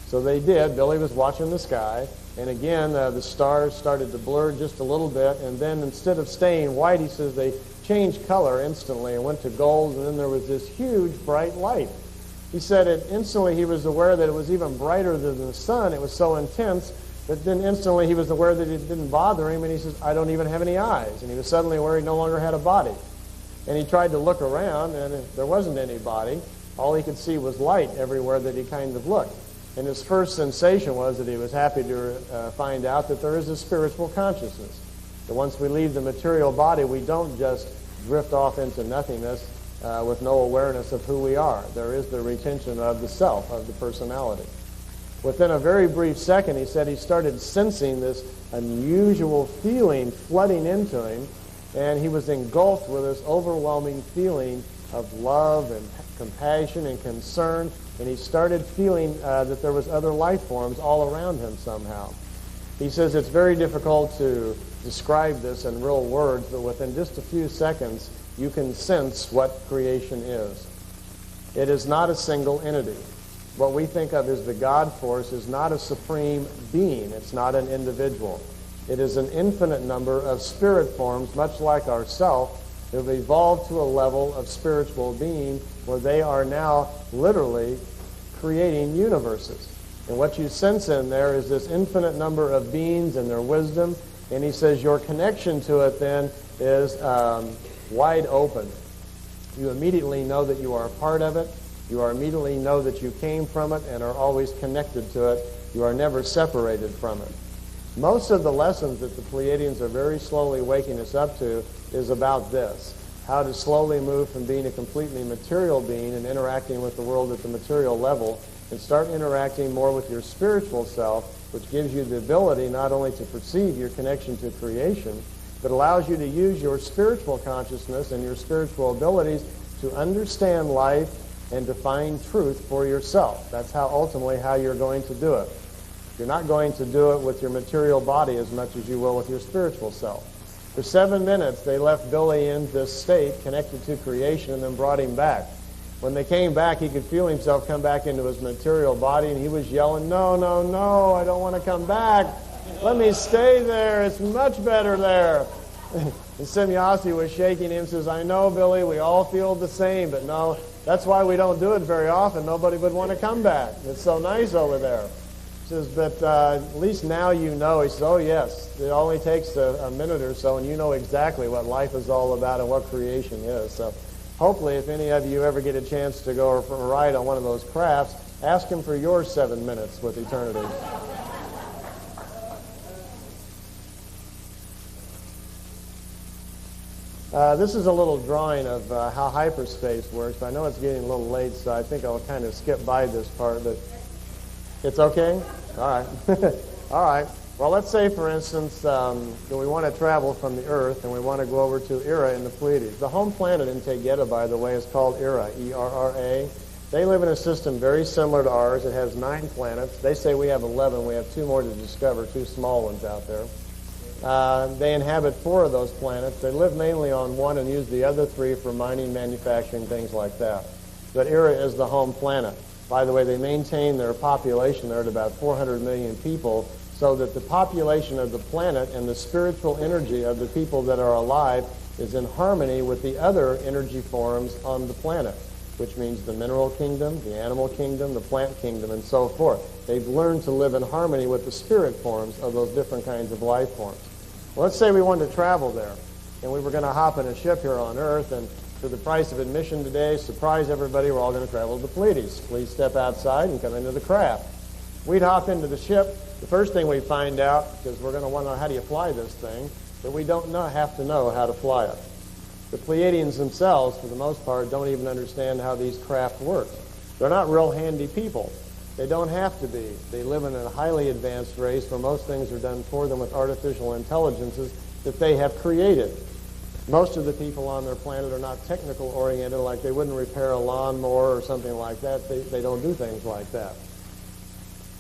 S1: So they did. Billy was watching the sky. And again, the stars started to blur just a little bit. And then instead of staying white, he says they changed color instantly and went to gold. And then there was this huge bright light. He said it instantly he was aware that it was even brighter than the sun. It was so intense that then instantly he was aware that it didn't bother him. And he says, I don't even have any eyes. And he was suddenly aware he no longer had a body. And he tried to look around, and there wasn't any body. All he could see was light everywhere that he kind of looked. And his first sensation was that he was happy to find out that there is a spiritual consciousness. That once we leave the material body, we don't just drift off into nothingness with no awareness of who we are. There is the retention of the self, of the personality. Within a very brief second, he said he started sensing this unusual feeling flooding into him, and he was engulfed with this overwhelming feeling of love and compassion and concern, and he started feeling that there was other life forms all around him somehow. He says it's very difficult to describe this in real words, but within just a few seconds, you can sense what creation is. It is not a single entity. What we think of as the God force is not a supreme being. It's not an individual. It is an infinite number of spirit forms, much like ourself, that have evolved to a level of spiritual being where they are now literally creating universes. And what you sense in there is this infinite number of beings and their wisdom. And he says your connection to it then is wide open. You immediately know that you are a part of it. You immediately know that you came from it and are always connected to it. You are never separated from it. Most of the lessons that the Pleiadians are very slowly waking us up to is about this. How to slowly move from being a completely material being and interacting with the world at the material level and start interacting more with your spiritual self, which gives you the ability not only to perceive your connection to creation, but allows you to use your spiritual consciousness and your spiritual abilities to understand life and to find truth for yourself. That's how ultimately how you're going to do it. You're not going to do it with your material body as much as you will with your spiritual self. For 7 minutes, they left Billy in this state connected to creation and then brought him back. When they came back, he could feel himself come back into his material body, and he was yelling, no, no, no, I don't want to come back. Let me stay there. It's much better there. And Semyasi was shaking him and says, I know, Billy, we all feel the same, but no, that's why we don't do it very often. Nobody would want to come back. It's so nice over there. He says, but at least now you know. He says, oh, yes, it only takes a minute or so, and you know exactly what life is all about and what creation is. So hopefully, if any of you ever get a chance to go for a ride on one of those crafts, ask him for your 7 minutes with eternity. This is a little drawing of how hyperspace works. I know it's getting a little late, so I think I'll kind of skip by this part, but it's okay? All right. All right. Well, let's say, for instance, that we want to travel from the Earth and we want to go over to Ira in the Pleiades. The home planet in Tegeta, by the way, is called Ira, E-R-R-A. They live in a system very similar to ours. It has 9 planets. They say we have 11. We have 2 more to discover, 2 small ones out there. They inhabit 4 of those planets. They live mainly on 1 and use the other 3 for mining, manufacturing, things like that. But Ira is the home planet. By the way, they maintain their population there at about 400 million people, so that the population of the planet and the spiritual energy of the people that are alive is in harmony with the other energy forms on the planet, which means the mineral kingdom, the animal kingdom, the plant kingdom, and so forth. They've learned to live in harmony with the spirit forms of those different kinds of life forms. Well, let's say we wanted to travel there, and we were going to hop in a ship here on Earth, and for the price of admission today, surprise everybody, we're all going to travel to the Pleiades. Please step outside and come into the craft. We'd hop into the ship. The first thing we find out, because we're going to want to know how do you fly this thing, that we don't have to know how to fly it. The Pleiadians themselves, for the most part, don't even understand how these craft work. They're not real handy people. They don't have to be. They live in a highly advanced race where most things are done for them with artificial intelligences that they have created. Most of the people on their planet are not technical oriented, like they wouldn't repair a lawnmower or something like that. They don't do things like that.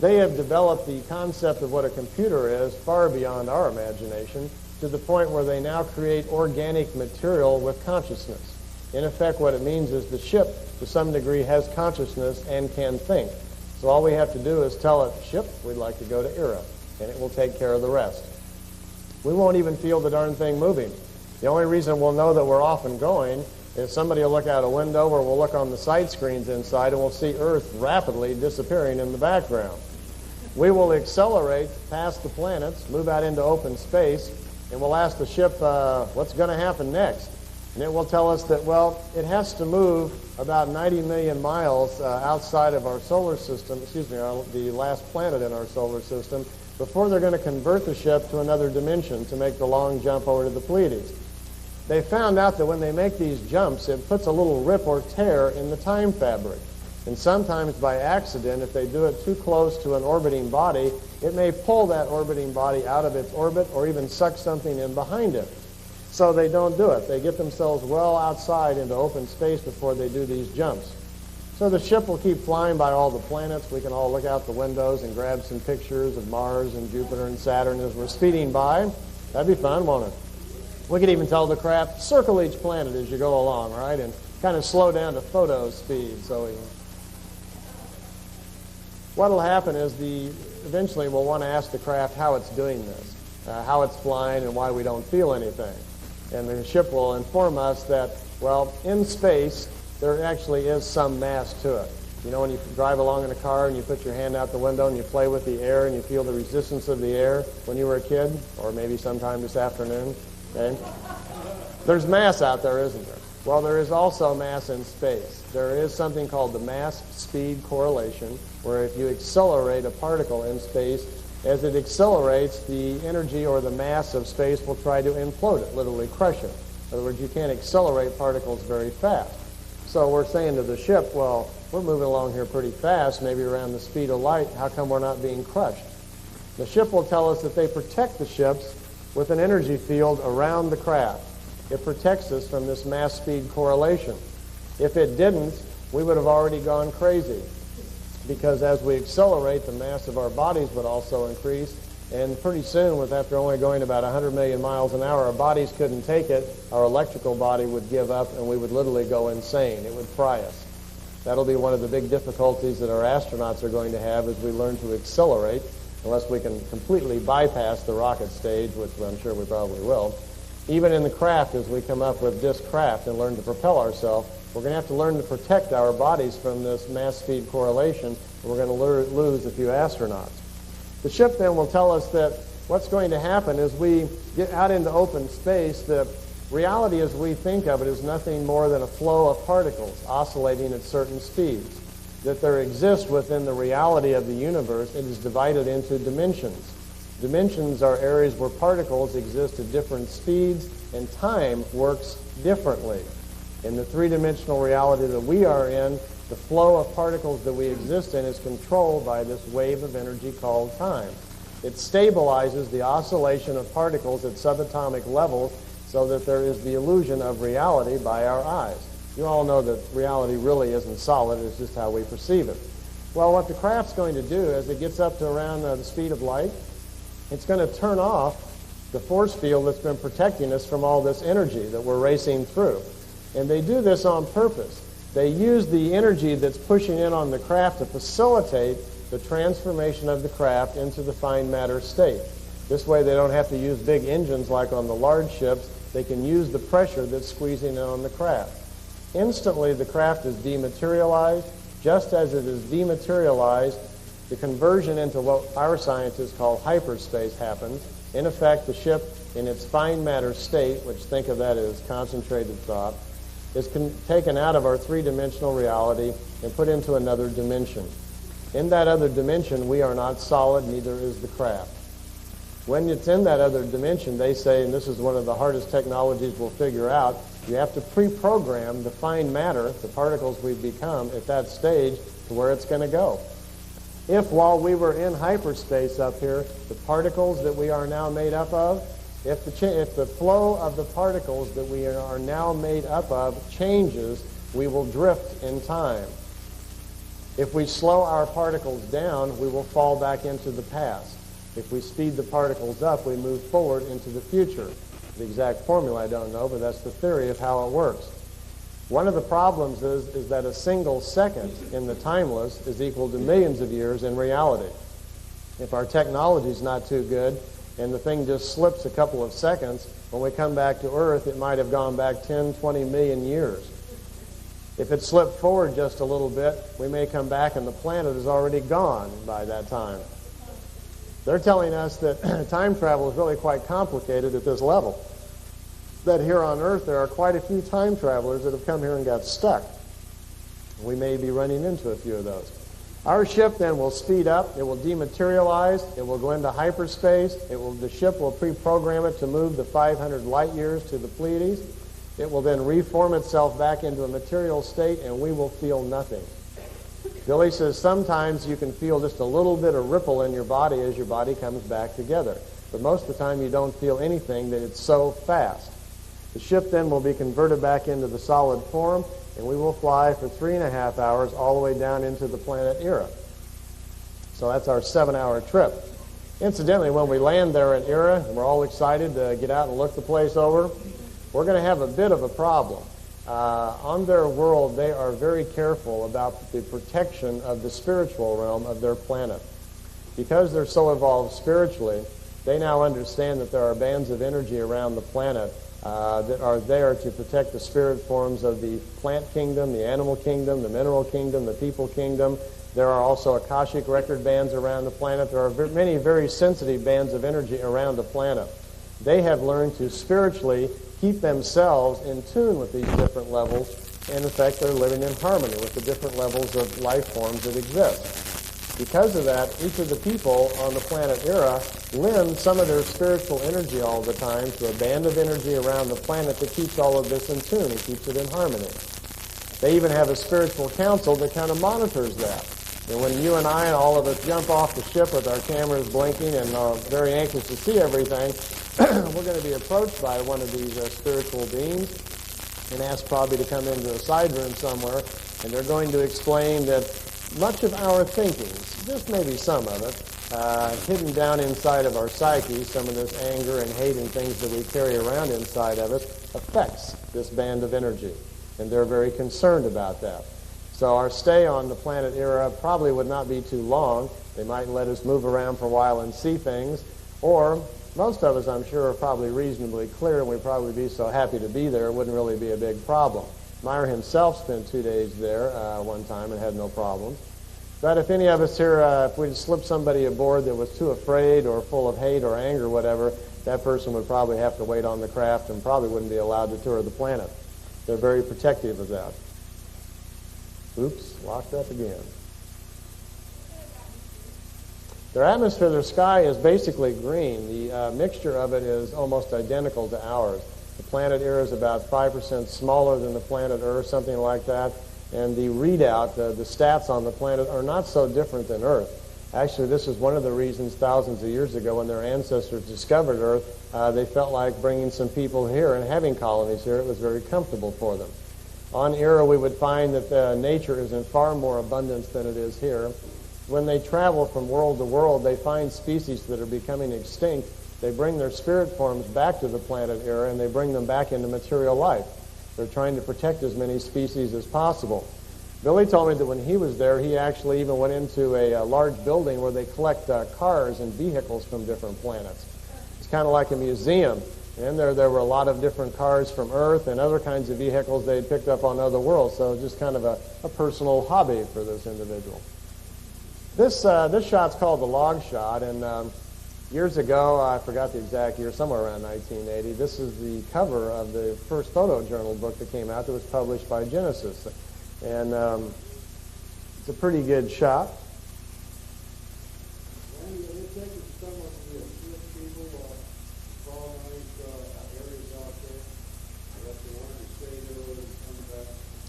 S1: They have developed the concept of what a computer is far beyond our imagination, to the point where they now create organic material with consciousness. In effect, what it means is the ship, to some degree, has consciousness and can think. So all we have to do is tell it, ship, we'd like to go to Era, and it will take care of the rest. We won't even feel the darn thing moving. The only reason we'll know that we're off and going is somebody will look out a window, or we'll look on the side screens inside, and we'll see Earth rapidly disappearing in the background. We will accelerate past the planets, move out into open space, and we'll ask the ship, what's going to happen next? And it will tell us that, well, it has to move about 90 million miles outside of our solar system, the last planet in our solar system, before they're going to convert the ship to another dimension to make the long jump over to the Pleiades. They found out that when they make these jumps, it puts a little rip or tear in the time fabric. And sometimes by accident, if they do it too close to an orbiting body, it may pull that orbiting body out of its orbit or even suck something in behind it. So they don't do it. They get themselves well outside into open space before they do these jumps. So the ship will keep flying by all the planets. We can all look out the windows and grab some pictures of Mars and Jupiter and Saturn as we're speeding by. That'd be fun, won't it? We could even tell the craft, circle each planet as you go along, right? And kind of slow down to photo speed. So what'll happen is eventually we'll want to ask the craft how it's doing this, how it's flying and why we don't feel anything. And the ship will inform us that, well, in space, there actually is some mass to it. You know, when you drive along in a car and you put your hand out the window and you play with the air and you feel the resistance of the air when you were a kid, or maybe sometime this afternoon, okay? There's mass out there, isn't there? Well, there is also mass in space. There is something called the mass-speed correlation, where if you accelerate a particle in space, as it accelerates, the energy or the mass of space will try to implode it, literally crush it. In other words, you can't accelerate particles very fast. So we're saying to the ship, well, we're moving along here pretty fast, maybe around the speed of light. How come we're not being crushed? The ship will tell us that they protect the ships with an energy field around the craft. It protects us from this mass-speed correlation. If it didn't, we would have already gone crazy, because as we accelerate, the mass of our bodies would also increase, and pretty soon, after only going about 100 million miles an hour, our bodies couldn't take it, our electrical body would give up, and we would literally go insane. It would fry us. That'll be one of the big difficulties that our astronauts are going to have as we learn to accelerate, unless we can completely bypass the rocket stage, which I'm sure we probably will. Even in the craft, as we come up with this craft and learn to propel ourselves, we're going to have to learn to protect our bodies from this mass-speed correlation, and we're going to lose a few astronauts. The ship then will tell us that what's going to happen as we get out into open space, the reality as we think of it is nothing more than a flow of particles oscillating at certain speeds. That there exists within the reality of the universe, it is divided into dimensions. Dimensions are areas where particles exist at different speeds, and time works differently. In the three-dimensional reality that we are in, the flow of particles that we exist in is controlled by this wave of energy called time. It stabilizes the oscillation of particles at subatomic levels so that there is the illusion of reality by our eyes. You all know that reality really isn't solid, it's just how we perceive it. Well, what the craft's going to do as it gets up to around the speed of light, it's going to turn off the force field that's been protecting us from all this energy that we're racing through. And they do this on purpose. They use the energy that's pushing in on the craft to facilitate the transformation of the craft into the fine matter state. This way they don't have to use big engines like on the large ships. They can use the pressure that's squeezing in on the craft. Instantly the craft is dematerialized. Just as it is dematerialized, the conversion into what our scientists call hyperspace happens. In effect, the ship in its fine matter state, which think of that as concentrated thought, is taken out of our three-dimensional reality and put into another dimension. In that other dimension, we are not solid, neither is the craft. When it's in that other dimension, they say, and this is one of the hardest technologies we'll figure out, you have to pre-program the fine matter, the particles we've become, at that stage to where it's going to go. If while we were in hyperspace up here, the particles that we are now made up of, if the flow of the particles that we are now made up of changes, we will drift in time. If we slow our particles down, we will fall back into the past. If we speed the particles up, we move forward into the future. The exact formula I don't know, but that's the theory of how it works. One of the problems is that a single second in the timeless is equal to millions of years in reality. If our technology is not too good and the thing just slips a couple of seconds, when we come back to Earth, it might have gone back 10, 20 million years. If it slipped forward just a little bit, we may come back and the planet is already gone by that time. They're telling us that time travel is really quite complicated at this level. That here on Earth there are quite a few time travelers that have come here and got stuck. We may be running into a few of those. Our ship then will speed up, it will dematerialize, it will go into hyperspace, the ship will pre-program it to move the 500 light years to the Pleiades. It will then reform itself back into a material state and we will feel nothing. Billy says sometimes you can feel just a little bit of ripple in your body as your body comes back together. But most of the time you don't feel anything, that it's so fast. The ship then will be converted back into the solid form, and we will fly for 3.5 hours all the way down into the planet Era. So that's our 7-hour trip. Incidentally, when we land there at Era, and we're all excited to get out and look the place over, we're going to have a bit of a problem. On their world, they are very careful about the protection of the spiritual realm of their planet. Because they're so evolved spiritually, they now understand that there are bands of energy around the planet that are there to protect the spirit forms of the plant kingdom, the animal kingdom, the mineral kingdom, the people kingdom. There are also Akashic record bands around the planet. There are many very sensitive bands of energy around the planet. They have learned to spiritually keep themselves in tune with these different levels, and in fact they're living in harmony with the different levels of life forms that exist. Because of that, each of the people on the planet Era lend some of their spiritual energy all the time to a band of energy around the planet that keeps all of this in tune and keeps it in harmony. They even have a spiritual council that kind of monitors that. And when you and I and all of us jump off the ship with our cameras blinking and are very anxious to see everything, we're going to be approached by one of these spiritual beings and asked probably to come into a side room somewhere, and they're going to explain that much of our thinking, just maybe some of it, hidden down inside of our psyche, some of this anger and hate and things that we carry around inside of us, affects this band of energy. And they're very concerned about that. So our stay on the planet Era probably would not be too long. They might let us move around for a while and see things, or most of us, I'm sure, are probably reasonably clear, and we'd probably be so happy to be there, it wouldn't really be a big problem. Meyer himself spent 2 days there one time and had no problems. But if any of us here, if we slipped somebody aboard that was too afraid or full of hate or anger or whatever, that person would probably have to wait on the craft and probably wouldn't be allowed to tour the planet. They're very protective of that. Oops, locked up again. Their atmosphere, their sky is basically green. The mixture of it is almost identical to ours. The planet Era is about 5% smaller than the planet Earth, something like that. And the readout, the stats on the planet are not so different than Earth. Actually, this is one of the reasons thousands of years ago when their ancestors discovered Earth, they felt like bringing some people here and having colonies here. It was very comfortable for them. On Era, we would find that nature is in far more abundance than it is here. When they travel from world to world, they find species that are becoming extinct. They bring their spirit forms back to the planet Era, and they bring them back into material life. They're trying to protect as many species as possible. Billy told me that when he was there, he actually even went into a large building where they collect cars and vehicles from different planets. It's kind of like a museum. And there were a lot of different cars from Earth and other kinds of vehicles they had picked up on other worlds. So just kind of a personal hobby for this individual. This shot's called the log shot, and years ago, I forgot the exact year, somewhere around 1980, this is the cover of the first photojournal book that came out that was published by Genesis. And it's a pretty good shot.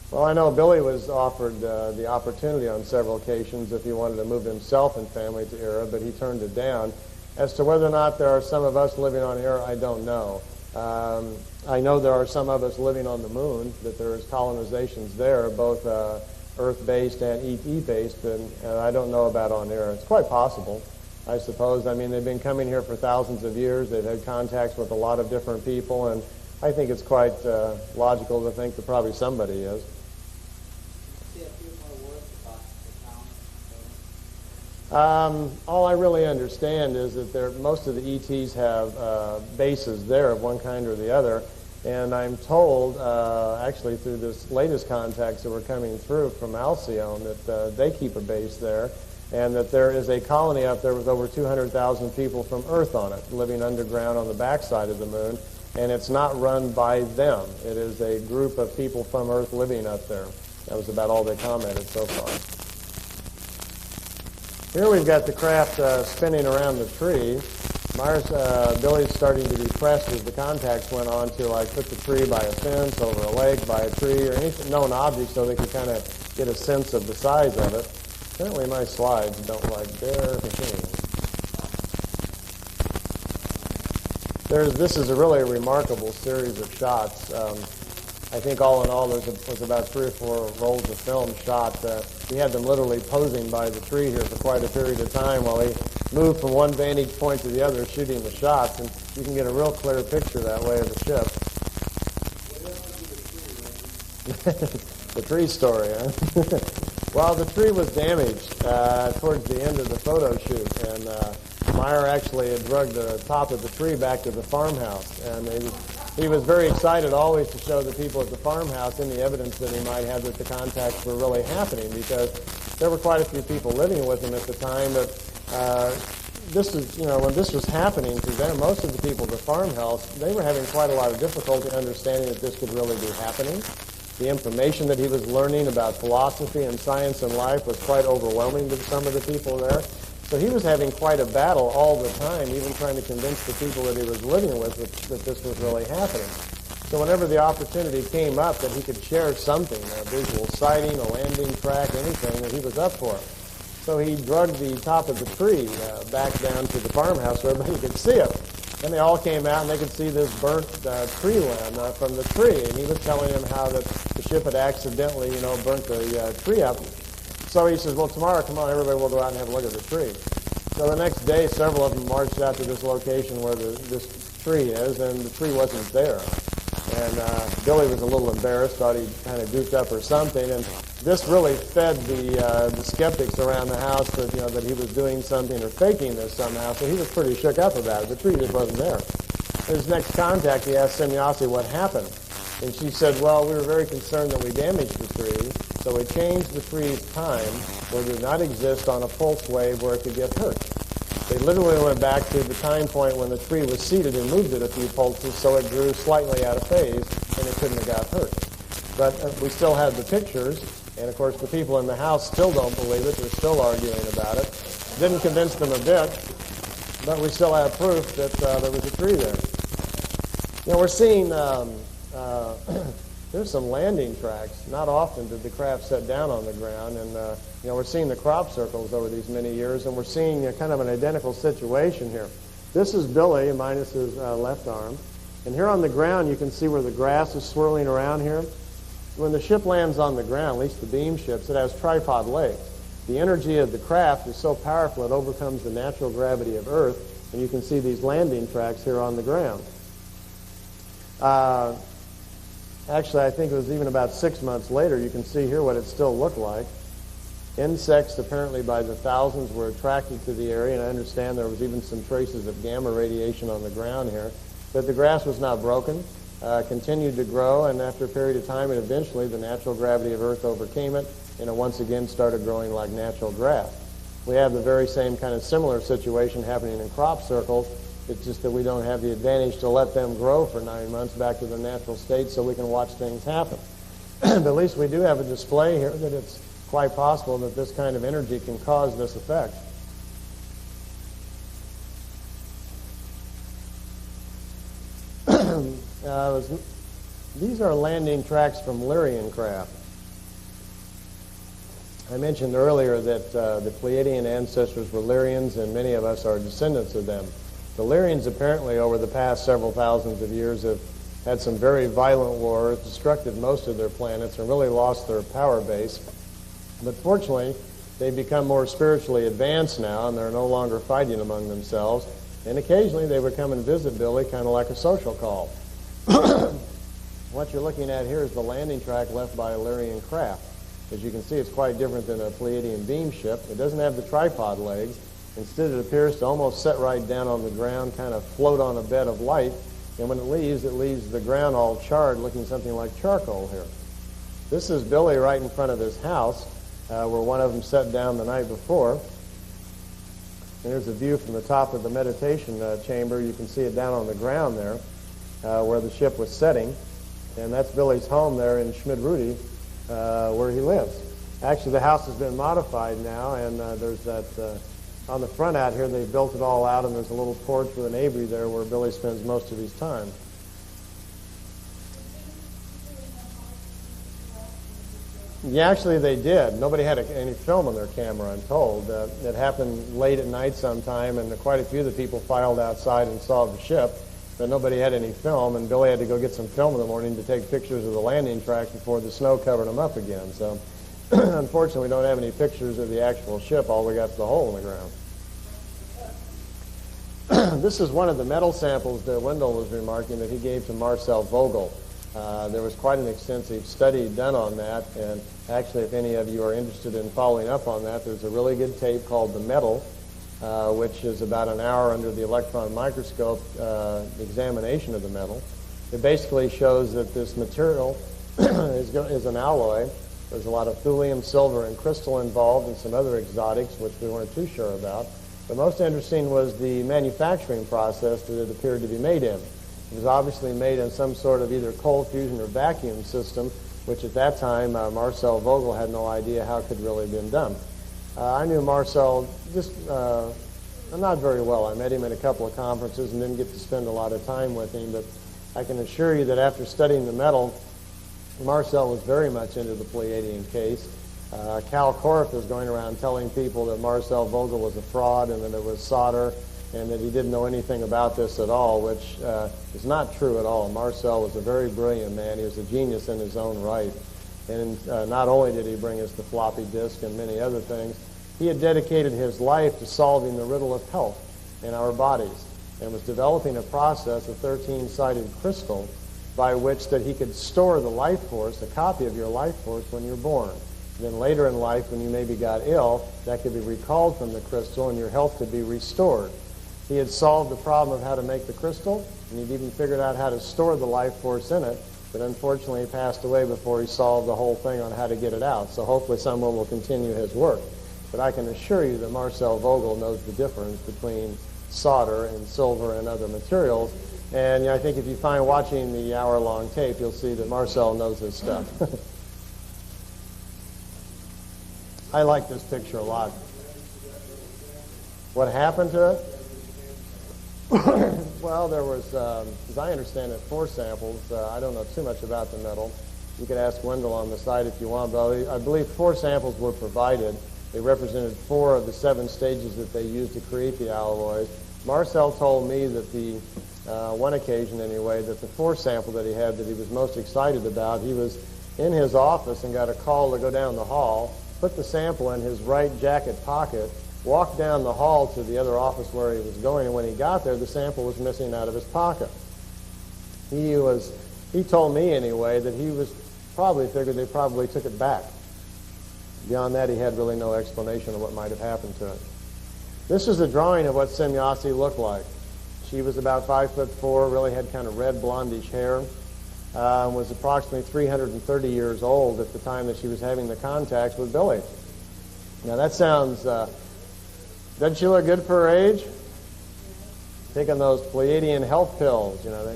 S1: Well, I know Billy was offered the opportunity on several occasions if he wanted to move himself and family to Era, but he turned it down. As to whether or not there are some of us living on Era, I don't know. I know there are some of us living on the moon, that there is colonizations there, both Earth-based and ET-based, and I don't know about on Era. It's quite possible, I suppose. I mean, they've been coming here for thousands of years. They've had contacts with a lot of different people, and I think it's quite logical to think that probably somebody is. All I really understand is that most of the ETs have bases there of one kind or the other, and I'm told, actually through this latest contacts that were coming through from Alcyone, that they keep a base there, and that there is a colony up there with over 200,000 people from Earth on it, living underground on the backside of the moon, and it's not run by them. It is a group of people from Earth living up there. That was about all they commented so far. Here we've got the craft spinning around the tree. Billy's starting to be pressed as the contacts went on to like put the tree by a fence, over a lake, by a tree, or any known object so they could kind of get a sense of the size of it. Apparently my slides don't like their machine. This is a really remarkable series of shots. I think all in all there was about 3 or 4 rolls of film shot. We had them literally posing by the tree here for quite a period of time while he moved from one vantage point to the other shooting the shots, and you can get a real clear picture that way of the ship. The tree story, huh? Well, the tree was damaged towards the end of the photo shoot, and Meier actually had dragged the top of the tree back to the farmhouse, and he was very excited always to show the people at the farmhouse any evidence that he might have that the contacts were really happening, because there were quite a few people living with him at the time. But this is, when this was happening to them, most of the people at the farmhouse, they were having quite a lot of difficulty understanding that this could really be happening. The information that he was learning about philosophy and science and life was quite overwhelming to some of the people there. So he was having quite a battle all the time, even trying to convince the people that he was living with that this was really happening. So whenever the opportunity came up that he could share something, a visual sighting, a landing track, anything, that he was up for it. So he dragged the top of the tree back down to the farmhouse so everybody could see it. And they all came out and they could see this burnt tree limb from the tree. And he was telling them how that the ship had accidentally, burnt the tree up. So he says, well, tomorrow, come on, everybody will go out and have a look at the tree. So the next day, several of them marched out to this location where this tree is, and the tree wasn't there. And Billy was a little embarrassed, thought he kind of goofed up or something, and this really fed the skeptics around the house that, that he was doing something or faking this somehow, so he was pretty shook up about it. The tree just wasn't there. His next contact, he asked Semyasi what happened. And she said, well, we were very concerned that we damaged the tree, so we changed the tree's time where it did not exist on a pulse wave where it could get hurt. They literally went back to the time point when the tree was seated and moved it a few pulses so it grew slightly out of phase and it couldn't have got hurt. But we still had the pictures, and of course the people in the house still don't believe it. They're still arguing about it. Didn't convince them a bit, but we still have proof that there was a tree there. We're seeing there's some landing tracks. Not often did the craft set down on the ground, and we're seeing the crop circles over these many years, and we're seeing kind of an identical situation here. This is Billy minus his left arm, and here on the ground you can see where the grass is swirling around here. When the ship lands on the ground, at least the beam ships, it has tripod legs. The energy of the craft is so powerful it overcomes the natural gravity of Earth, and you can see these landing tracks here on the ground. Actually, I think it was even about 6 months later, you can see here what it still looked like. Insects, apparently by the thousands, were attracted to the area, and I understand there was even some traces of gamma radiation on the ground here. But the grass was not broken, continued to grow, and after a period of time, and eventually the natural gravity of Earth overcame it, and it once again started growing like natural grass. We have the very same kind of similar situation happening in crop circles. It's just that we don't have the advantage to let them grow for 9 months back to their natural state so we can watch things happen. But at least we do have a display here that it's quite possible that this kind of energy can cause this effect. These are landing tracks from Lyrian craft. I mentioned earlier that the Pleiadian ancestors were Lyrians, and many of us are descendants of them. The Lyrians apparently over the past several thousands of years have had some very violent wars, destructed most of their planets, and really lost their power base. But fortunately, they've become more spiritually advanced now, and they're no longer fighting among themselves. And occasionally they would come and visit Billy, kind of like a social call. What you're looking at here is the landing track left by a Lyrian craft. As you can see, it's quite different than a Pleiadian beam ship. It doesn't have the tripod legs. Instead, it appears to almost set right down on the ground, kind of float on a bed of light. And when it leaves the ground all charred, looking something like charcoal here. This is Billy right in front of his house, where one of them set down the night before. And here's a view from the top of the meditation chamber. You can see it down on the ground there, where the ship was setting. And that's Billy's home there in Schmidrudi, where he lives. Actually, the house has been modified now, and there's that... on the front out here, they've built it all out, and there's a little porch with an aviary there where Billy spends most of his time. Yeah, actually, they did. Nobody had any film on their camera, I'm told. It happened late at night sometime, and quite a few of the people filed outside and saw the ship, but nobody had any film, and Billy had to go get some film in the morning to take pictures of the landing track before the snow covered them up again. So, unfortunately, we don't have any pictures of the actual ship. All we got is the hole in the ground. This is one of the metal samples that Wendell was remarking that he gave to Marcel Vogel. There was quite an extensive study done on that, and actually, if any of you are interested in following up on that, there's a really good tape called The Metal, which is about an hour under the electron microscope examination of the metal. It basically shows that this material is an alloy. There's a lot of thulium, silver, and crystal involved, and some other exotics, which we weren't too sure about. The most interesting was the manufacturing process that it appeared to be made in. It was obviously made in some sort of either cold fusion or vacuum system, which at that time Marcel Vogel had no idea how it could really have been done. I knew Marcel just not very well. I met him at a couple of conferences and didn't get to spend a lot of time with him, but I can assure you that after studying the metal, Marcel was very much into the Pleiadian case. Cal Korff was going around telling people that Marcel Vogel was a fraud and that it was solder and that he didn't know anything about this at all, which is not true at all. Marcel was a very brilliant man. He was a genius in his own right. And not only did he bring us the floppy disk and many other things, he had dedicated his life to solving the riddle of health in our bodies and was developing a process, a 13-sided crystal, by which that he could store the life force, a copy of your life force, when you're born. Then later in life, when you maybe got ill, that could be recalled from the crystal and your health could be restored. He had solved the problem of how to make the crystal, and he'd even figured out how to store the life force in it, but unfortunately he passed away before he solved the whole thing on how to get it out. So hopefully someone will continue his work. But I can assure you that Marcel Vogel knows the difference between solder and silver and other materials. And I think if you find watching the hour-long tape, you'll see that Marcel knows his stuff. I like this picture a lot. What happened to it? Well, there was, as I understand it, 4 samples. I don't know too much about the metal. You could ask Wendell on the side if you want, but I believe 4 samples were provided. They represented 4 of the 7 stages that they used to create the alloys. Marcel told me that the, one occasion anyway, that the 4th sample that he had that he was most excited about, he was in his office and got a call to go down the hall, put the sample in his right jacket pocket, walked down the hall to the other office where he was going, and when he got there, the sample was missing out of his pocket. He told me anyway that he was probably figured they probably took it back. Beyond that, he had really no explanation of what might have happened to it. This is a drawing of what Semyasi looked like. She was about 5'4", really had kind of red blondish hair, was approximately 330 years old at the time that she was having the contacts with Billy. Now that sounds, doesn't she look good for her age? Taking those Pleiadian health pills, you know.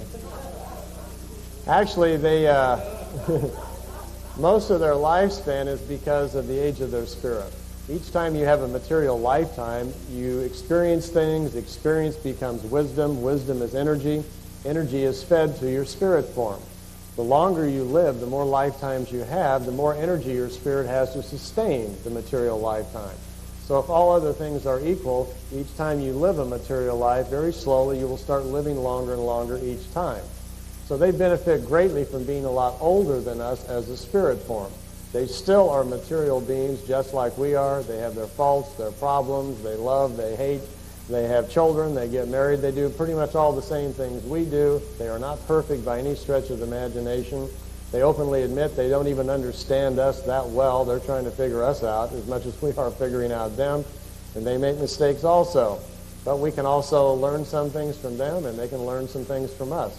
S1: Actually, they, most of their lifespan is because of the age of their spirit. Each time you have a material lifetime, you experience things, experience becomes wisdom, wisdom is energy, energy is fed to your spirit form. The longer you live, the more lifetimes you have, the more energy your spirit has to sustain the material lifetime. So if all other things are equal, each time you live a material life, very slowly you will start living longer and longer each time. So they benefit greatly from being a lot older than us as a spirit form. They still are material beings just like we are. They have their faults, their problems, they love, they hate, they have children, they get married, they do pretty much all the same things we do. They are not perfect by any stretch of the imagination. They openly admit they don't even understand us that well. They're trying to figure us out as much as we are figuring out them, and they make mistakes also. But we can also learn some things from them, and they can learn some things from us.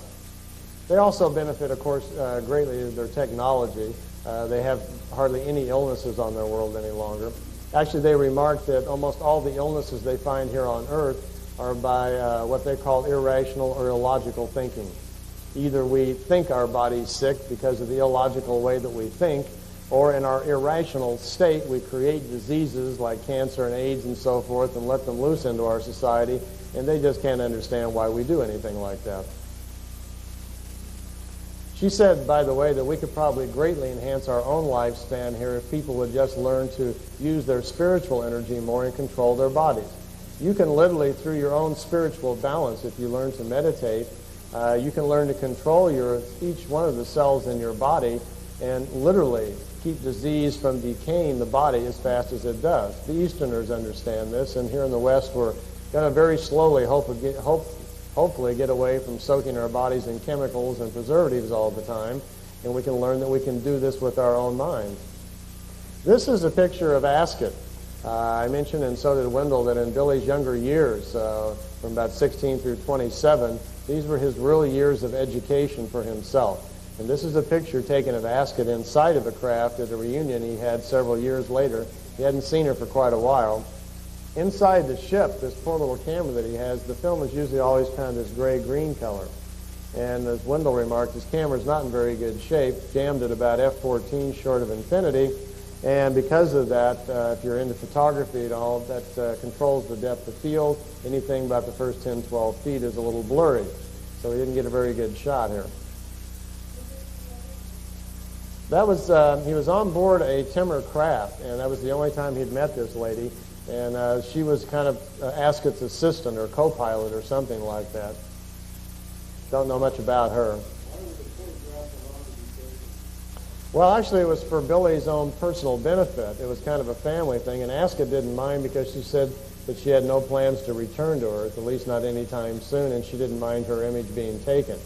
S1: They also benefit, of course, greatly of their technology. They have hardly any illnesses on their world any longer. Actually, they remark that almost all the illnesses they find here on Earth are by what they call irrational or illogical thinking. Either we think our body's sick because of the illogical way that we think, or in our irrational state we create diseases like cancer and AIDS and so forth and let them loose into our society, and they just can't understand why we do anything like that. She said, by the way, that we could probably greatly enhance our own lifespan here if people would just learn to use their spiritual energy more and control their bodies. You can literally, through your own spiritual balance, if you learn to meditate, you can learn to control each one of the cells in your body and literally keep disease from decaying the body as fast as it does. The Easterners understand this, and here in the West we're going to very slowly hopefully get away from soaking our bodies in chemicals and preservatives all the time, and we can learn that we can do this with our own mind. This is a picture of Ascot. I mentioned, and so did Wendell, that in Billy's younger years, from about 16 through 27, these were his real years of education for himself. And this is a picture taken of Ascot inside of a craft at a reunion he had several years later. He hadn't seen her for quite a while. Inside the ship, this poor little camera that he has, the film is usually always kind of this gray-green color. And as Wendell remarked, his camera's not in very good shape, jammed at about f/14 short of infinity. And because of that, if you're into photography and all, that controls the depth of field. Anything about the first 10, 12 feet is a little blurry. So he didn't get a very good shot here. That was, he was on board a timber craft, and that was the only time he'd met this lady. And she was kind of Ascot's assistant or co-pilot or something like that. Don't know much about her. Well, actually, it was for Billy's own personal benefit. It was kind of a family thing, and Ascot didn't mind because she said that she had no plans to return to Earth, at least not anytime soon, and she didn't mind her image being taken.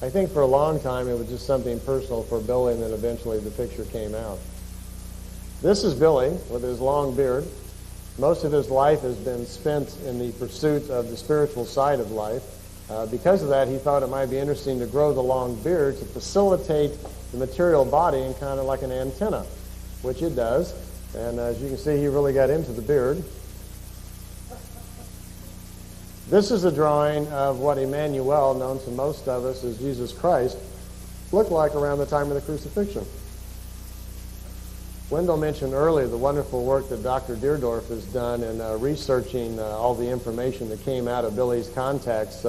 S1: I think for a long time it was just something personal for Billy, and then eventually the picture came out. This is Billy with his long beard. Most of his life has been spent in the pursuit of the spiritual side of life. Because of that, he thought it might be interesting to grow the long beard to facilitate the material body in kind of like an antenna, which it does. And as you can see, he really got into the beard. This is a drawing of what Emmanuel, known to most of us as Jesus Christ, looked like around the time of the crucifixion. Wendell mentioned earlier the wonderful work that Dr. Deerdorf has done in researching all the information that came out of Billy's contacts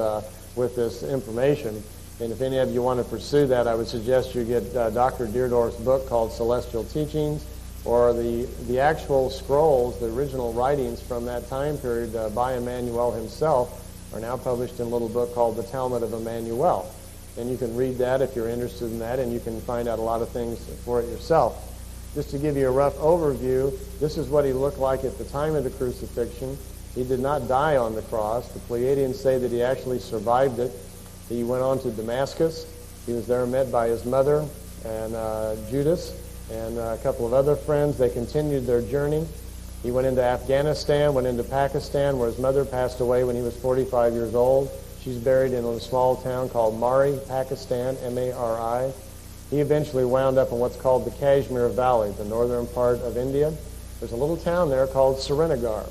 S1: with this information. And if any of you want to pursue that, I would suggest you get Dr. Deerdorf's book called Celestial Teachings, or the actual scrolls, the original writings from that time period by Emmanuel himself are now published in a little book called the Talmud of Emanuel. And you can read that if you're interested in that, and you can find out a lot of things for it yourself. Just to give you a rough overview, this is what he looked like at the time of the crucifixion. He did not die on the cross. The Pleiadians say that he actually survived it. He went on to Damascus. He was there met by his mother and Judas and a couple of other friends. They continued their journey. He went into Afghanistan, went into Pakistan, where his mother passed away when he was 45 years old. She's buried in a small town called Mari, Pakistan, M-A-R-I. He eventually wound up in what's called the Kashmir Valley, the northern part of India. There's a little town there called Srinagar.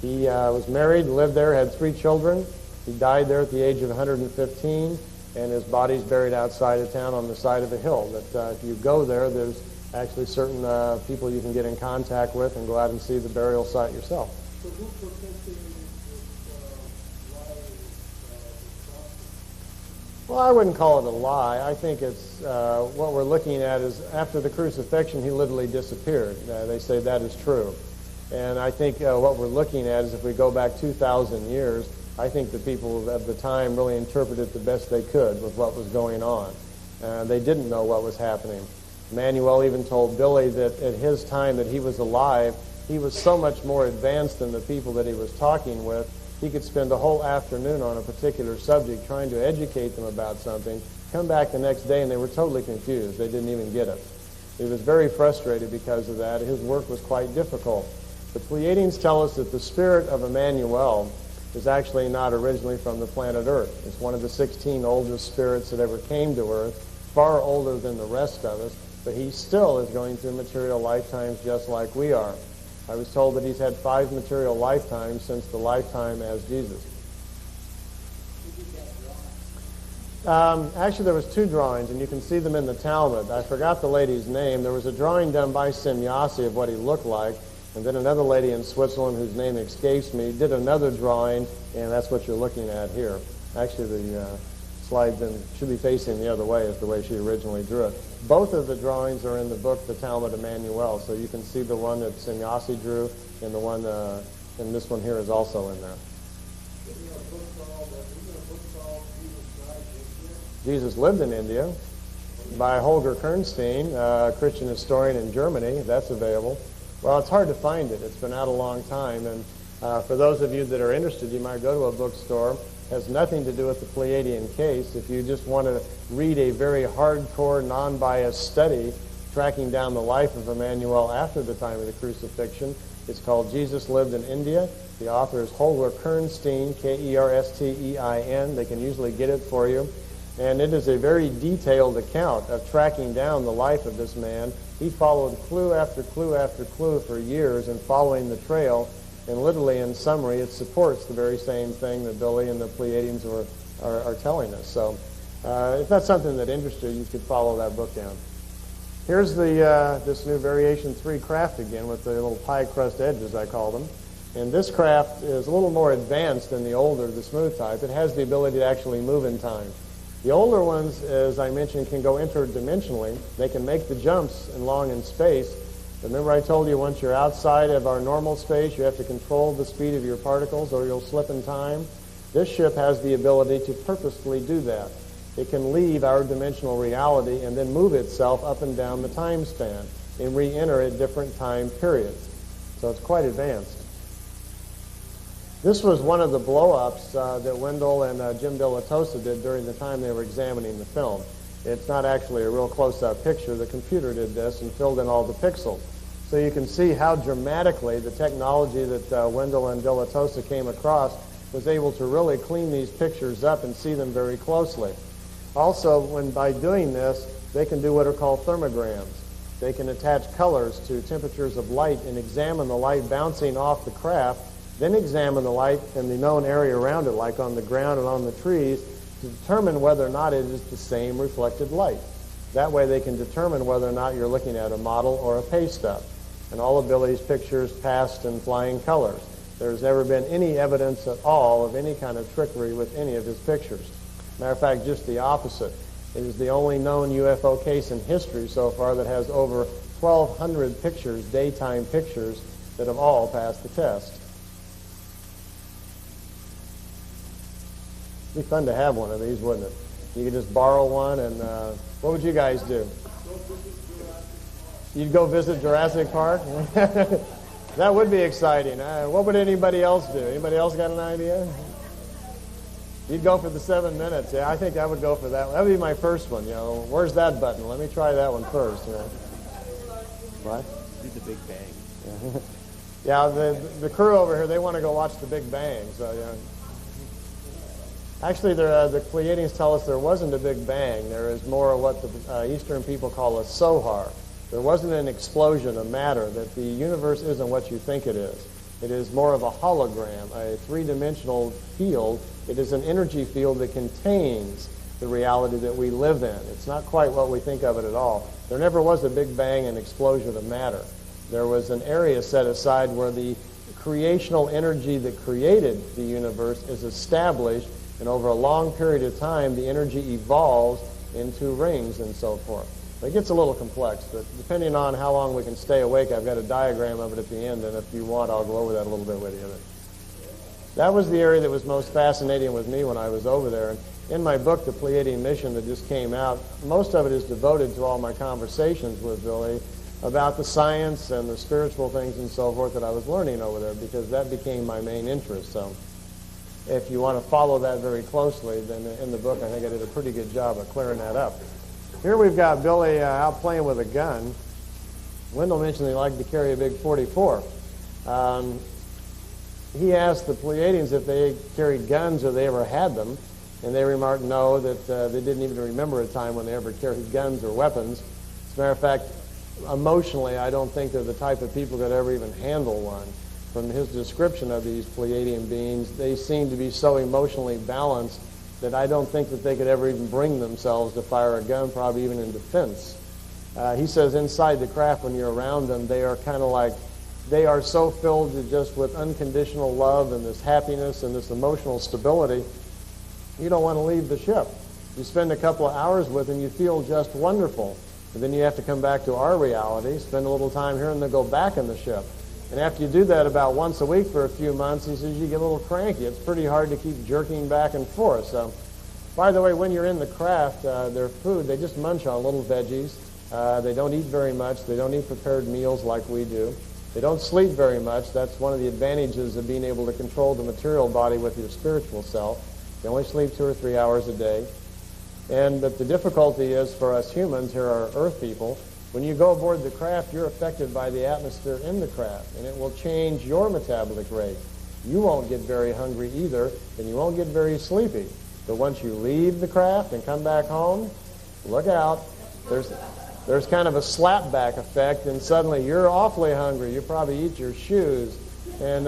S1: He was married, lived there, had 3 children. He died there at the age of 115, and his body's buried outside of town on the side of a hill. That if you go there, there's actually certain people you can get in contact with and go out and see the burial site yourself.
S2: So who protected this, why, this process?
S1: Well, I wouldn't call it a lie. I think it's what we're looking at is after the crucifixion, he literally disappeared. They say that is true. And I think what we're looking at is if we go back 2,000 years, I think the people of the time really interpreted it the best they could with what was going on. They didn't know what was happening. Emanuel even told Billy that at his time that he was alive, he was so much more advanced than the people that he was talking with. He could spend a whole afternoon on a particular subject trying to educate them about something, come back the next day, and they were totally confused. They didn't even get it. He was very frustrated because of that. His work was quite difficult. The Pleiadians tell us that the spirit of Emanuel is actually not originally from the planet Earth. It's one of the 16 oldest spirits that ever came to Earth, far older than the rest of us, but he still is going through material lifetimes just like we are. I was told that he's had 5 material lifetimes since the lifetime as Jesus. Actually, there was 2 drawings, and you can see them in the Talmud. I forgot the lady's name. There was a drawing done by Semyasi of what he looked like, and then another lady in Switzerland, whose name escapes me, did another drawing, and that's what you're looking at here. Actually, the slide should be facing the other way, is the way she originally drew it. Both of the drawings are in the book, the Talmud of Emanuel, so you can see the one that Semyasi drew, and the one, and this one here is also in there. Jesus lived in India by Holger Kernstein, a Christian historian in Germany. That's available. Well, it's hard to find it. It's been out a long time, and for those of you that are interested, you might go to a bookstore. It has nothing to do with the Pleiadian case. If you just want to read a very hardcore, non-biased study tracking down the life of Emanuel after the time of the crucifixion, it's called Jesus Lived in India. The author is Holger Kernstein, K-E-R-S-T-E-I-N. They can usually get it for you. And it is a very detailed account of tracking down the life of this man. He followed clue after clue after clue for years and following the trail. And literally, in summary, it supports the very same thing that Billy and the Pleiadians are telling us. So if that's something that interests you, you could follow that book down. Here's this new Variation 3 craft again with the little pie crust edges, I call them. And this craft is a little more advanced than the older, the smooth type. It has the ability to actually move in time. The older ones, as I mentioned, can go interdimensionally. They can make the jumps along in space. Remember I told you once you're outside of our normal space, you have to control the speed of your particles or you'll slip in time. This ship has the ability to purposefully do that. It can leave our dimensional reality and then move itself up and down the time span and re-enter at different time periods. So it's quite advanced. This was one of the blow-ups that Wendell and Jim De La Tosa did during the time they were examining the film. It's not actually a real close-up picture. The computer did this and filled in all the pixels. So you can see how dramatically the technology that Wendell and De La Tosa came across was able to really clean these pictures up and see them very closely. Also, by doing this, they can do what are called thermograms. They can attach colors to temperatures of light and examine the light bouncing off the craft, then examine the light in the known area around it, like on the ground and on the trees, to determine whether or not it is the same reflected light. That way they can determine whether or not you're looking at a model or a paste up. And all of Billy's pictures passed in flying colors. There's never been any evidence at all of any kind of trickery with any of his pictures. Matter of fact, just the opposite. It is the only known UFO case in history so far that has over 1,200 pictures, daytime pictures, that have all passed the test. It'd be fun to have one of these, wouldn't it? You could just borrow one, and what would you guys do? You'd go visit Jurassic Park? That would be exciting. What would anybody else do? Anybody else got an idea? You'd go for the 7 minutes. Yeah, I think I would go for that one. That would be my first one, you know. Where's that button? Let me try that one first. You know. What?
S3: Do the Big Bang.
S1: Yeah, the crew over here, they want to go watch the Big Bang. So, yeah. Actually, the Pleiadians tell us there wasn't a Big Bang. There is more of what the Eastern people call a sohar. There wasn't an explosion of matter, that the universe isn't what you think it is. It is more of a hologram, a three-dimensional field. It is an energy field that contains the reality that we live in. It's not quite what we think of it at all. There never was a Big Bang and explosion of matter. There was an area set aside where the creational energy that created the universe is established And over a long period of time, the energy evolves into rings and so forth. It gets a little complex, but depending on how long we can stay awake, I've got a diagram of it at the end, and if you want, I'll go over that a little bit with you. That was the area that was most fascinating with me when I was over there. And in my book, The Pleiadian Mission, that just came out, most of it is devoted to all my conversations with Billy about the science and the spiritual things and so forth that I was learning over there, because that became my main interest. So if you want to follow that very closely, then in the book, I think I did a pretty good job of clearing that up. Here we've got Billy out playing with a gun. Wendell mentioned he liked to carry a big 44. He asked the Pleiadians if they carried guns or they ever had them, and they remarked no, that they didn't even remember a time when they ever carried guns or weapons. As a matter of fact, emotionally, I don't think they're the type of people that ever even handle one. From his description of these Pleiadian beings, they seem to be so emotionally balanced that I don't think that they could ever even bring themselves to fire a gun, probably even in defense. He says inside the craft, when you're around them, they are kind of like, they are so filled just with unconditional love and this happiness and this emotional stability, you don't want to leave the ship. You spend a couple of hours with them, you feel just wonderful. And then you have to come back to our reality, spend a little time here, and then go back in the ship. And after you do that about once a week for a few months, he says you get a little cranky. It's pretty hard to keep jerking back and forth. So, by the way, when you're in the craft, their food, they just munch on little veggies. They don't eat very much. They don't eat prepared meals like we do. They don't sleep very much. That's one of the advantages of being able to control the material body with your spiritual self. They only sleep 2 or 3 hours a day. But the difficulty is for us humans, here are Earth people, when you go aboard the craft, you're affected by the atmosphere in the craft, and it will change your metabolic rate. You won't get very hungry either, and you won't get very sleepy. But once you leave the craft and come back home, look out. There's kind of a slapback effect, and suddenly you're awfully hungry. You probably eat your shoes. And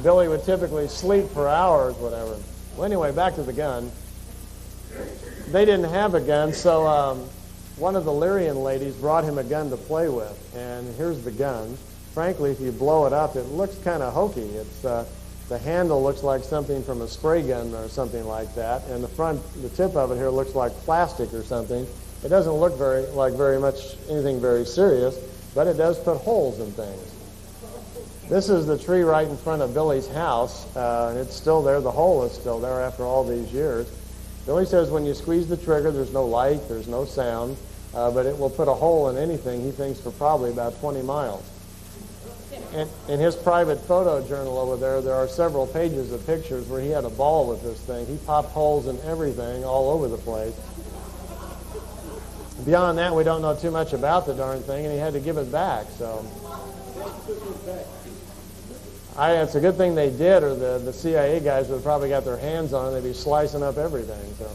S1: Billy would typically sleep for hours, whatever. Well, anyway, back to the gun. They didn't have a gun, so one of the Lyrian ladies brought him a gun to play with. And here's the gun. Frankly, if you blow it up, it looks kind of hokey. It's the handle looks like something from a spray gun or something like that, and the tip of it here looks like plastic or something. It doesn't look very much anything very serious, but it does put holes in things. This is the tree right in front of Billy's house, and it's still there. The hole is still there after all these years. Billy says when you squeeze the trigger, there's no light, there's no sound, but it will put a hole in anything, he thinks, for probably about 20 miles. And in his private photo journal over there are several pages of pictures where he had a ball with this thing. He popped holes in everything all over the place. Beyond that, we don't know too much about the darn thing, and he had to give it back. So it's a good thing they did, or the CIA guys would have probably got their hands on it. They'd be slicing up everything. So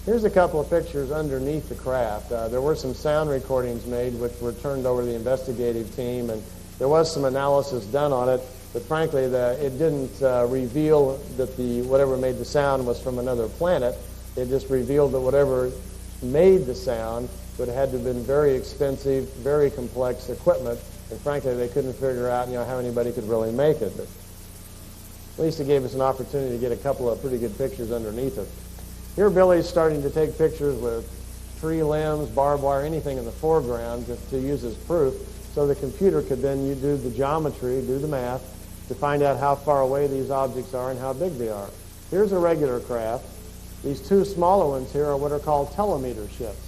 S1: here's a couple of pictures underneath the craft. There were some sound recordings made which were turned over to the investigative team, and there was some analysis done on it, but frankly it didn't reveal that whatever made the sound was from another planet. It just revealed that whatever made the sound would have had to have been very expensive, very complex equipment, and frankly they couldn't figure out how anybody could really make it. But at least it gave us an opportunity to get a couple of pretty good pictures underneath it. Here Billy's starting to take pictures with tree limbs, barbed wire, anything in the foreground to use as proof, so the computer could then do the geometry, do the math, to find out how far away these objects are and how big they are. Here's a regular craft. These two smaller ones here are what are called telemeter ships.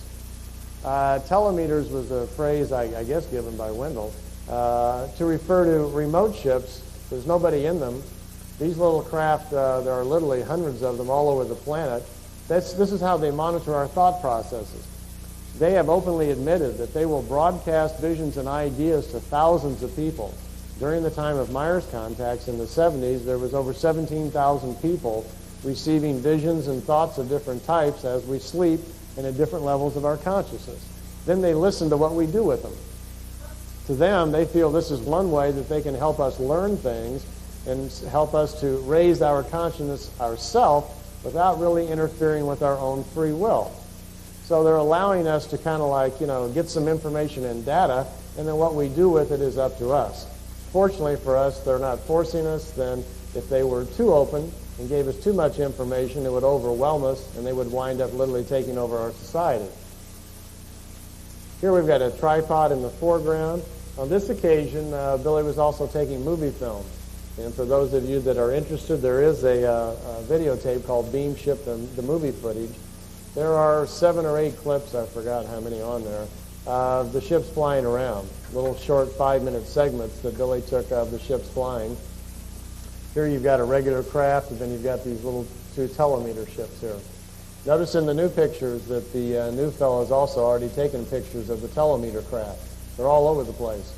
S1: Telemeters was a phrase, I guess, given by Wendell, to refer to remote ships. There's nobody in them. These little craft, there are literally hundreds of them all over the planet. This is how they monitor our thought processes. They have openly admitted that they will broadcast visions and ideas to thousands of people. During the time of Meier's contacts in the 70s, there was over 17,000 people receiving visions and thoughts of different types as we sleep and at different levels of our consciousness. Then they listen to what we do with them. To them, they feel this is one way that they can help us learn things and help us to raise our consciousness ourselves without really interfering with our own free will. So they're allowing us to kind of get some information and data, and then what we do with it is up to us. Fortunately for us, they're not forcing us. Then if they were too open and gave us too much information, it would overwhelm us, and they would wind up literally taking over our society. Here we've got a tripod in the foreground. On this occasion, Billy was also taking movie film. And for those of you that are interested, there is a videotape called Beam Ship, the movie footage. There are 7 or 8 clips, I forgot how many on there, of the ships flying around. Little short 5-minute segments that Billy took of the ships flying. Here you've got a regular craft, and then you've got these little 2 telemeter ships here. Notice in the new pictures that the new fellow has also already taken pictures of the telemeter craft. They're all over the place.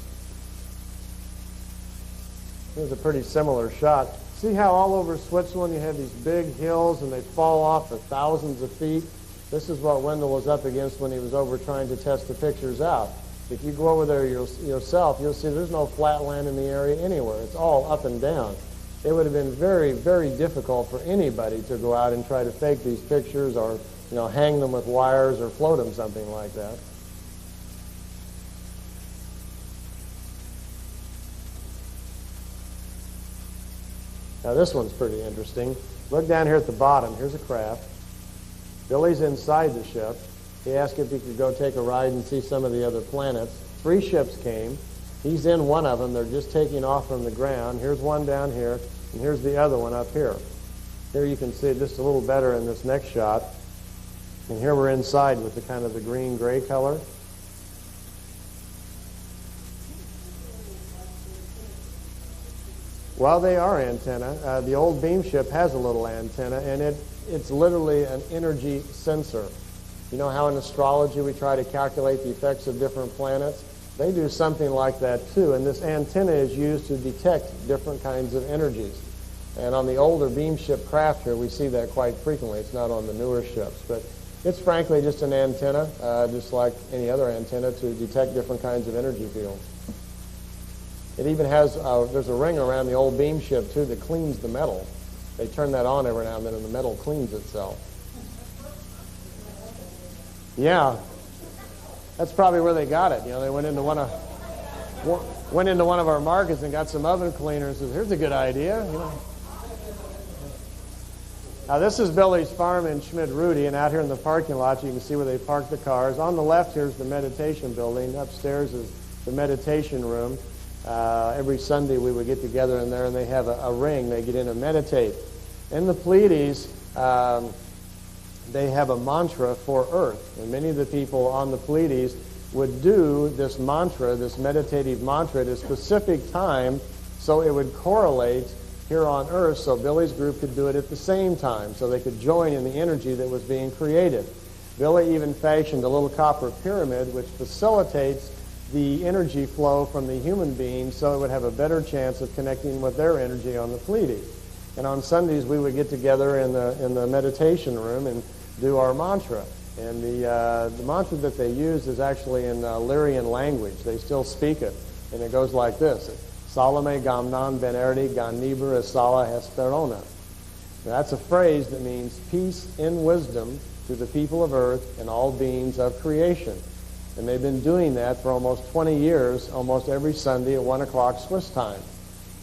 S1: Here's a pretty similar shot. See how all over Switzerland you have these big hills and they fall off for thousands of feet? This is what Wendell was up against when he was over trying to test the pictures out. If you go over there yourself, you'll see there's no flat land in the area anywhere. It's all up and down. It would have been very, very difficult for anybody to go out and try to fake these pictures or, hang them with wires or float them, something like that. Now this one's pretty interesting. Look down here at the bottom. Here's a craft. Billy's inside the ship. He asked if he could go take a ride and see some of the other planets. 3 ships came. He's in one of them. They're just taking off from the ground. Here's one down here, and here's the other one up here. Here you can see it just a little better in this next shot. And here we're inside with the kind of the green-gray color. Well, they are antenna. The old beam ship has a little antenna, and it's literally an energy sensor. You know how in astrology we try to calculate the effects of different planets? They do something like that too, and this antenna is used to detect different kinds of energies. And on the older beam ship craft here, we see that quite frequently. It's not on the newer ships, but it's frankly just an antenna, just like any other antenna, to detect different kinds of energy fields. It even has, there's a ring around the old beam ship too that cleans the metal. They turn that on every now and then and the metal cleans itself. Yeah, that's probably where they got it. They went into one of our markets and got some oven cleaners and said, here's a good idea. Now this is Billy's farm in Schmidt-Rudy, and out here in the parking lot you can see where they parked the cars. On the left here's the meditation building. Upstairs is the meditation room. Every Sunday we would get together in there, and they have a ring. They get in and meditate. In the Pleiades, they have a mantra for Earth, and many of the people on the Pleiades would do this mantra, this meditative mantra, at a specific time, so it would correlate here on Earth, so Billy's group could do it at the same time, so they could join in the energy that was being created. Billy even fashioned a little copper pyramid which facilitates the energy flow from the human being so it would have a better chance of connecting with their energy on the Pleiades. And on Sundays we would get together in the meditation room and do our mantra. And the mantra that they use is actually in Lyrian language. They still speak it. And it goes like this. Salome gamnan benerdi ganibur esala hesperona. That's a phrase that means peace in wisdom to the people of earth and all beings of creation. And they've been doing that for almost 20 years, almost every Sunday at 1 o'clock Swiss time.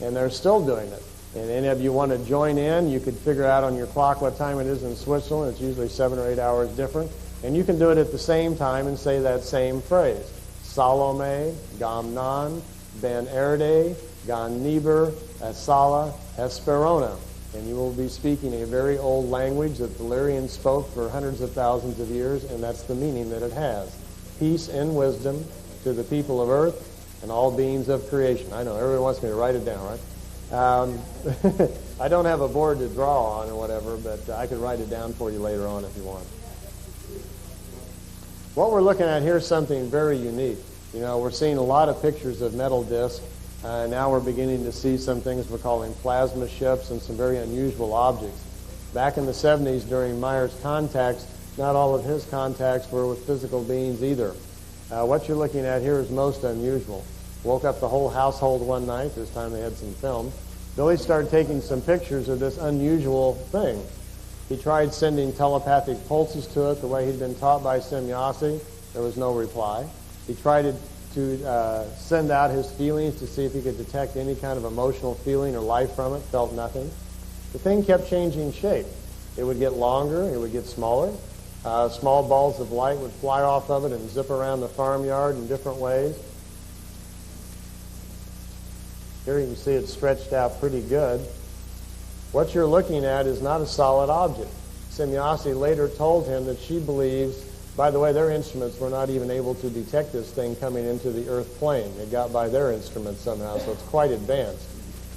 S1: And they're still doing it. And any of you want to join in, you could figure out on your clock what time it is in Switzerland. It's usually 7 or 8 hours different. And you can do it at the same time and say that same phrase. Salome, Gamnan, Ben Erde, Gan Niber, Asala, Hesperona. And you will be speaking a very old language that the Lyrians spoke for hundreds of thousands of years, and that's the meaning that it has. Peace and wisdom to the people of earth and all beings of creation. I know, everyone wants me to write it down, right? I don't have a board to draw on or whatever, but I could write it down for you later on if you want. What we're looking at here is something very unique. We're seeing a lot of pictures of metal discs. Now we're beginning to see some things we're calling plasma ships and some very unusual objects. Back in the 70s during Meier's contacts, not all of his contacts were with physical beings either. What you're looking at here is most unusual. Woke up the whole household one night. This time they had some film. Billy started taking some pictures of this unusual thing. He tried sending telepathic pulses to it the way he'd been taught by Semyasi. There was no reply. He tried to send out his feelings to see if he could detect any kind of emotional feeling or life from it, felt nothing. The thing kept changing shape. It would get longer, it would get smaller. Small balls of light would fly off of it and zip around the farmyard in different ways. Here you can see it stretched out pretty good. What you're looking at is not a solid object. Semjase later told him that she believes, by the way, their instruments were not even able to detect this thing coming into the earth plane. It got by their instruments somehow, so it's quite advanced.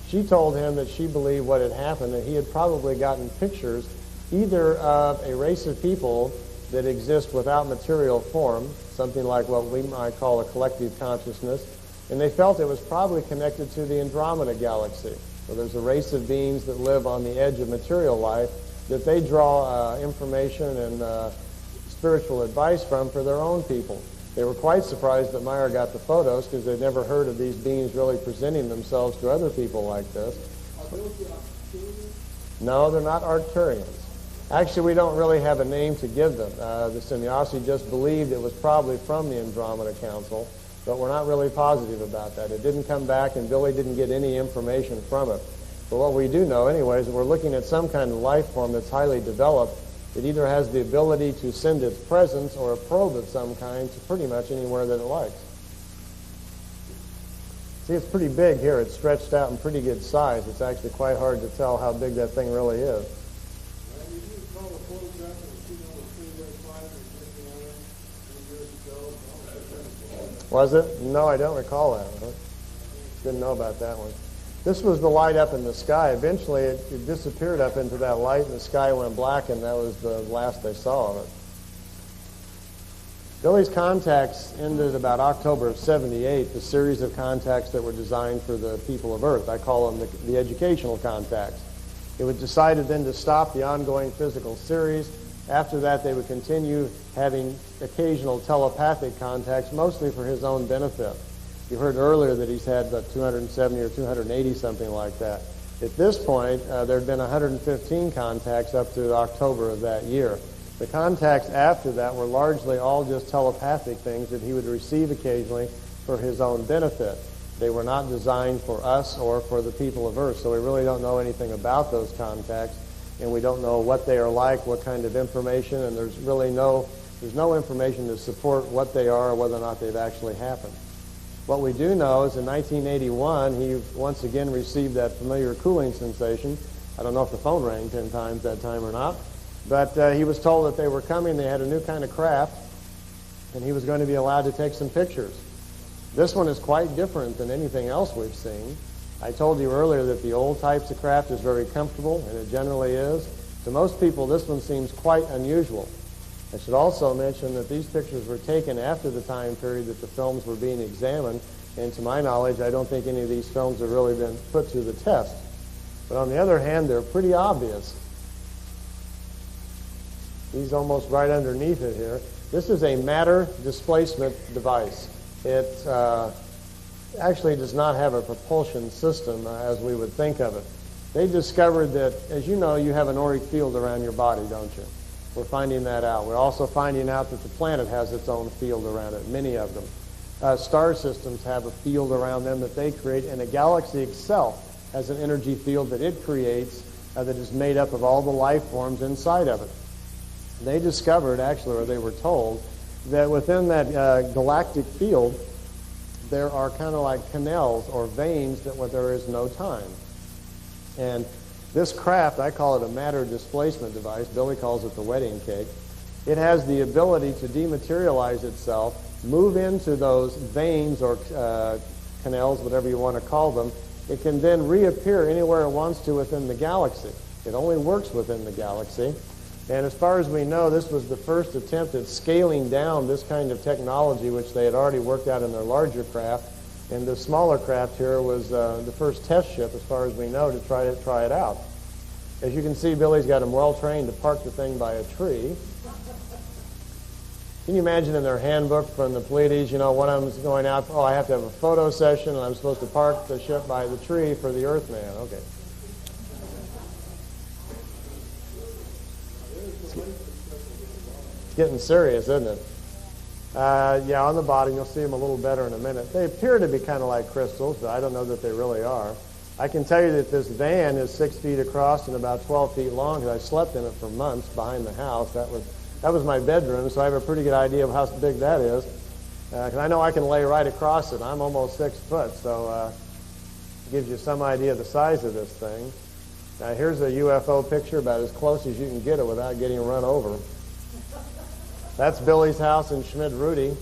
S1: She told him that she believed what had happened, that he had probably gotten pictures either of a race of people that exist without material form, something like what we might call a collective consciousness, and they felt it was probably connected to the Andromeda galaxy. So there's a race of beings that live on the edge of material life that they draw information and spiritual advice from for their own people. They were quite surprised that Meier got the photos because they'd never heard of these beings really presenting themselves to other people like this.
S2: Are those the Arcturians?
S1: No, they're not Arcturians. Actually, we don't really have a name to give them. The Semjase just believed it was probably from the Andromeda Council, but we're not really positive about that. It didn't come back, and Billy didn't get any information from it. But what we do know, anyways, is we're looking at some kind of life form that's highly developed. It either has the ability to send its presence or a probe of some kind to pretty much anywhere that it likes. See, it's pretty big here. It's stretched out in pretty good size. It's actually quite hard to tell how big that thing really is.
S2: Well, you do call a photograph of a female with three-way fire and years ago.
S1: Was it? No, I don't recall that. Huh? Didn't know about that one. This was the light up in the sky. Eventually, it disappeared up into that light, and the sky went black, and that was the last they saw of it. Billy's contacts ended about October of '78, the series of contacts that were designed for the people of Earth. I call them the educational contacts. It was decided then to stop the ongoing physical series. After that, they would continue having occasional telepathic contacts, mostly for his own benefit. You heard earlier that he's had about 270 or 280, something like that. At this point, there had been 115 contacts up to October of that year. The contacts after that were largely all just telepathic things that he would receive occasionally for his own benefit. They were not designed for us or for the people of Earth, so we really don't know anything about those contacts, and we don't know what they are like, what kind of information, and there's no information to support what they are or whether or not they've actually happened. What we do know is in 1981, he once again received that familiar cooling sensation. I don't know if the phone rang 10 times that time or not, but he was told that they were coming. They had a new kind of craft, and he was going to be allowed to take some pictures. This one is quite different than anything else we've seen. I told you earlier that the old types of craft is very comfortable, and it generally is. To most people, this one seems quite unusual. I should also mention that these pictures were taken after the time period that the films were being examined, and to my knowledge, I don't think any of these films have really been put to the test. But on the other hand, they're pretty obvious. He's almost right underneath it here. This is a matter displacement device. It actually does not have a propulsion system as we would think of it. They discovered that, as you know, you have an auric field around your body, don't you? We're finding that out. We're also finding out that the planet has its own field around it, many of them. Star systems have a field around them that they create, and a galaxy itself has an energy field that it creates that is made up of all the life forms inside of it. They discovered, actually, or they were told, that within that galactic field, there are kind of like canals or veins where there is no time. And this craft, I call it a matter displacement device. Billy calls it the wedding cake. It has the ability to dematerialize itself, move into those veins or canals, whatever you want to call them. It can then reappear anywhere it wants to within the galaxy. It only works within the galaxy. And as far as we know, this was the first attempt at scaling down this kind of technology, which they had already worked out in their larger craft. And the smaller craft here was the first test ship, as far as we know, to try it out. As you can see, Billy's got him well trained to park the thing by a tree. Can you imagine in their handbook from the Pleiades, when I'm going out, I have to have a photo session, and I'm supposed to park the ship by the tree for the Earthman. Okay. It's getting serious, isn't it? Yeah, on the bottom, you'll see them a little better in a minute. They appear to be kind of like crystals, but I don't know that they really are. I can tell you that this van is 6 feet across and about 12 feet long, because I slept in it for months behind the house. That was my bedroom, so I have a pretty good idea of how big that is. Because I know I can lay right across it. I'm almost 6 foot, so it gives you some idea of the size of this thing. Now, here's a UFO picture about as close as you can get it without getting run over. That's Billy's house in Schmidt-Rudy.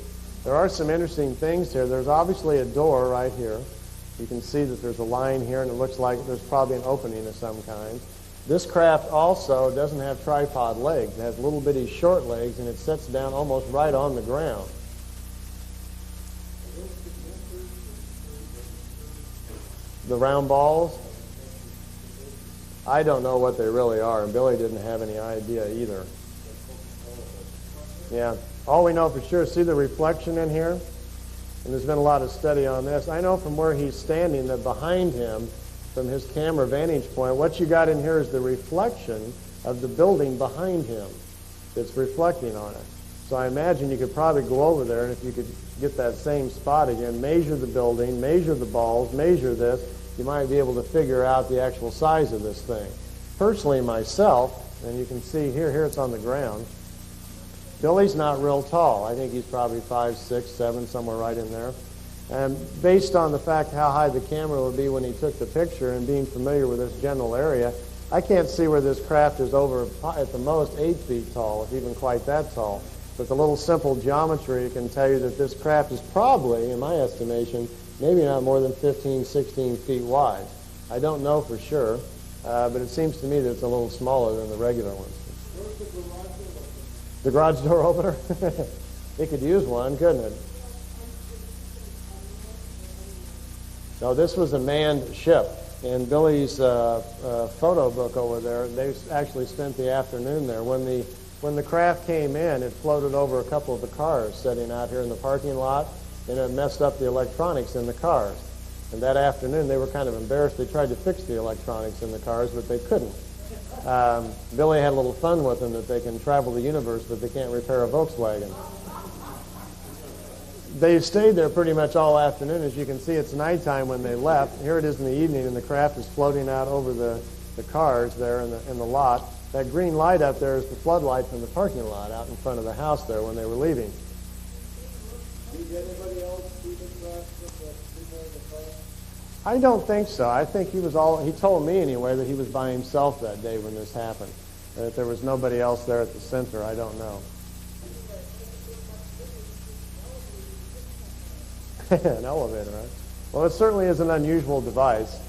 S1: There are some interesting things here. There's obviously a door right here. You can see that there's a line here, and it looks like there's probably an opening of some kind. This craft also doesn't have tripod legs. It has little bitty short legs, and it sits down almost right on the ground. The round balls? I don't know what they really are, and Billy didn't have any idea either. Yeah. All we know for sure, see the reflection in here? And there's been a lot of study on this. I know from where he's standing that behind him, from his camera vantage point, what you got in here is the reflection of the building behind him that's reflecting on it. So I imagine you could probably go over there, and if you could get that same spot again, measure the building, measure the balls, measure this, you might be able to figure out the actual size of this thing. Personally, myself, and you can see here it's on the ground, Billy's not real tall. I think he's probably 5, 6, 7, somewhere right in there. And based on the fact how high the camera would be when he took the picture and being familiar with this general area, I can't see where this craft is over at the most 8 feet tall, if even quite that tall. With a little simple geometry, can tell you that this craft is probably, in my estimation, maybe not more than 15, 16 feet wide. I don't know for sure, but it seems to me that it's a little smaller than the regular ones. The garage door opener? It could use one, couldn't it? No, this was a manned ship. In Billy's photo book over there, they actually spent the afternoon there. When the craft came in, it floated over a couple of the cars sitting out here in the parking lot, and it messed up the electronics in the cars. And that afternoon, they were kind of embarrassed. They tried to fix the electronics in the cars, but they couldn't. Billy had a little fun with them that they can travel the universe, but they can't repair a Volkswagen. They stayed there pretty much all afternoon. As you can see, it's nighttime when they left. Here it is in the evening, and the craft is floating out over the cars there in the lot. That green light up there is the floodlight from the parking lot out in front of the house there when they were leaving.
S2: Did anybody else see the craft with the people in the car?
S1: I don't think so. I think he told me anyway that he was by himself that day when this happened. That there was nobody else there at the center, I don't know. An elevator, right? Well, it certainly is an unusual device.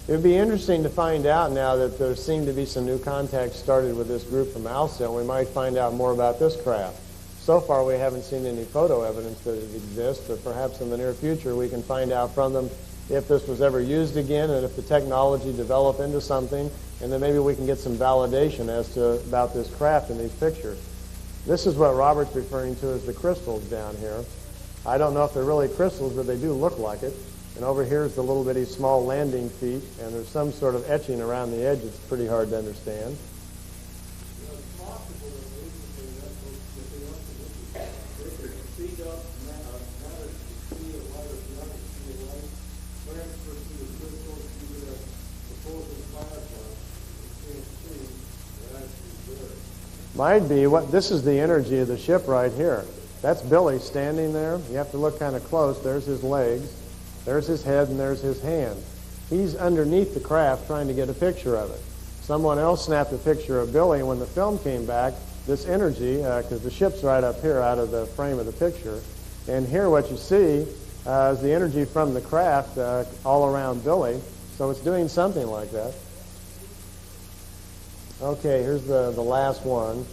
S1: It would be interesting to find out now that there seem to be some new contacts started with this group from ALSA, and we might find out more about this craft. So far, we haven't seen any photo evidence that it exists, but perhaps in the near future we can find out from them if this was ever used again and if the technology developed into something, and then maybe we can get some validation as to about this craft in these pictures. This is what Robert's referring to as the crystals down here. I don't know if they're really crystals, but they do look like it. And over here is the little bitty small landing feet, and there's some sort of etching around the edge. It's pretty hard to understand. Might be. This is the energy of the ship right here. That's Billy standing there. You have to look kind of close. There's his legs. There's his head, and there's his hand. He's underneath the craft trying to get a picture of it. Someone else snapped a picture of Billy, and when the film came back, this energy, because the ship's right up here out of the frame of the picture, and here what you see is the energy from the craft all around Billy. So it's doing something like that. Okay, here's the last one.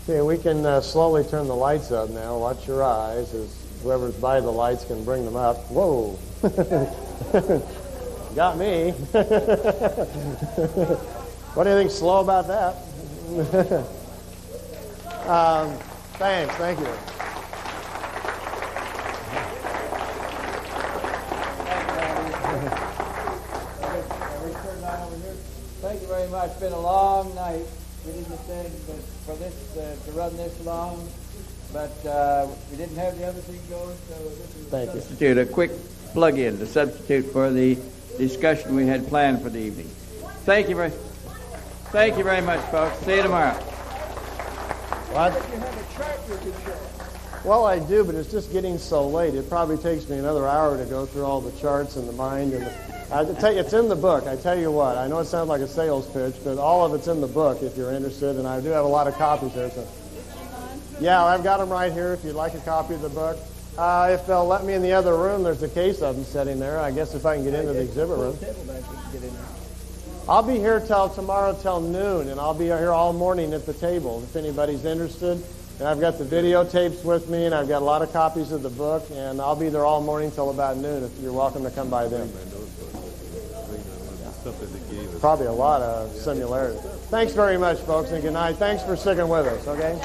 S1: Okay, we can slowly turn the lights up now. Watch your eyes as whoever's by the lights can bring them up. Whoa. Got me. What do you think slow about that? Thanks. Thank you.
S4: Thank you very much. It's been a long night.
S2: we didn't intend for this to run this long, but we didn't have the other thing going, so this is
S1: Thank you.
S4: Substitute, a quick plug-in to substitute for the discussion we had planned for the evening. Thank you very much, folks. See you tomorrow.
S1: What?
S2: You have a chart you can show.
S1: Well, I do, but it's just getting so late. It probably takes me another hour to go through all the charts and the mind. And it's in the book. I tell you what. I know it sounds like a sales pitch, but all of it's in the book if you're interested. And I do have a lot of copies there. So, yeah, I've got them right here if you'd like a copy of the book. If they'll let me in the other room, there's a case of them sitting there. I guess if I can get into the exhibit room. I'll be here tomorrow till noon, and I'll be here all morning at the table if anybody's interested. And I've got the videotapes with me, and I've got a lot of copies of the book, and I'll be there all morning till about noon. If you're welcome to come by then. Probably a lot of similarities. Thanks very much, folks, and good night. Thanks for sticking with us, okay?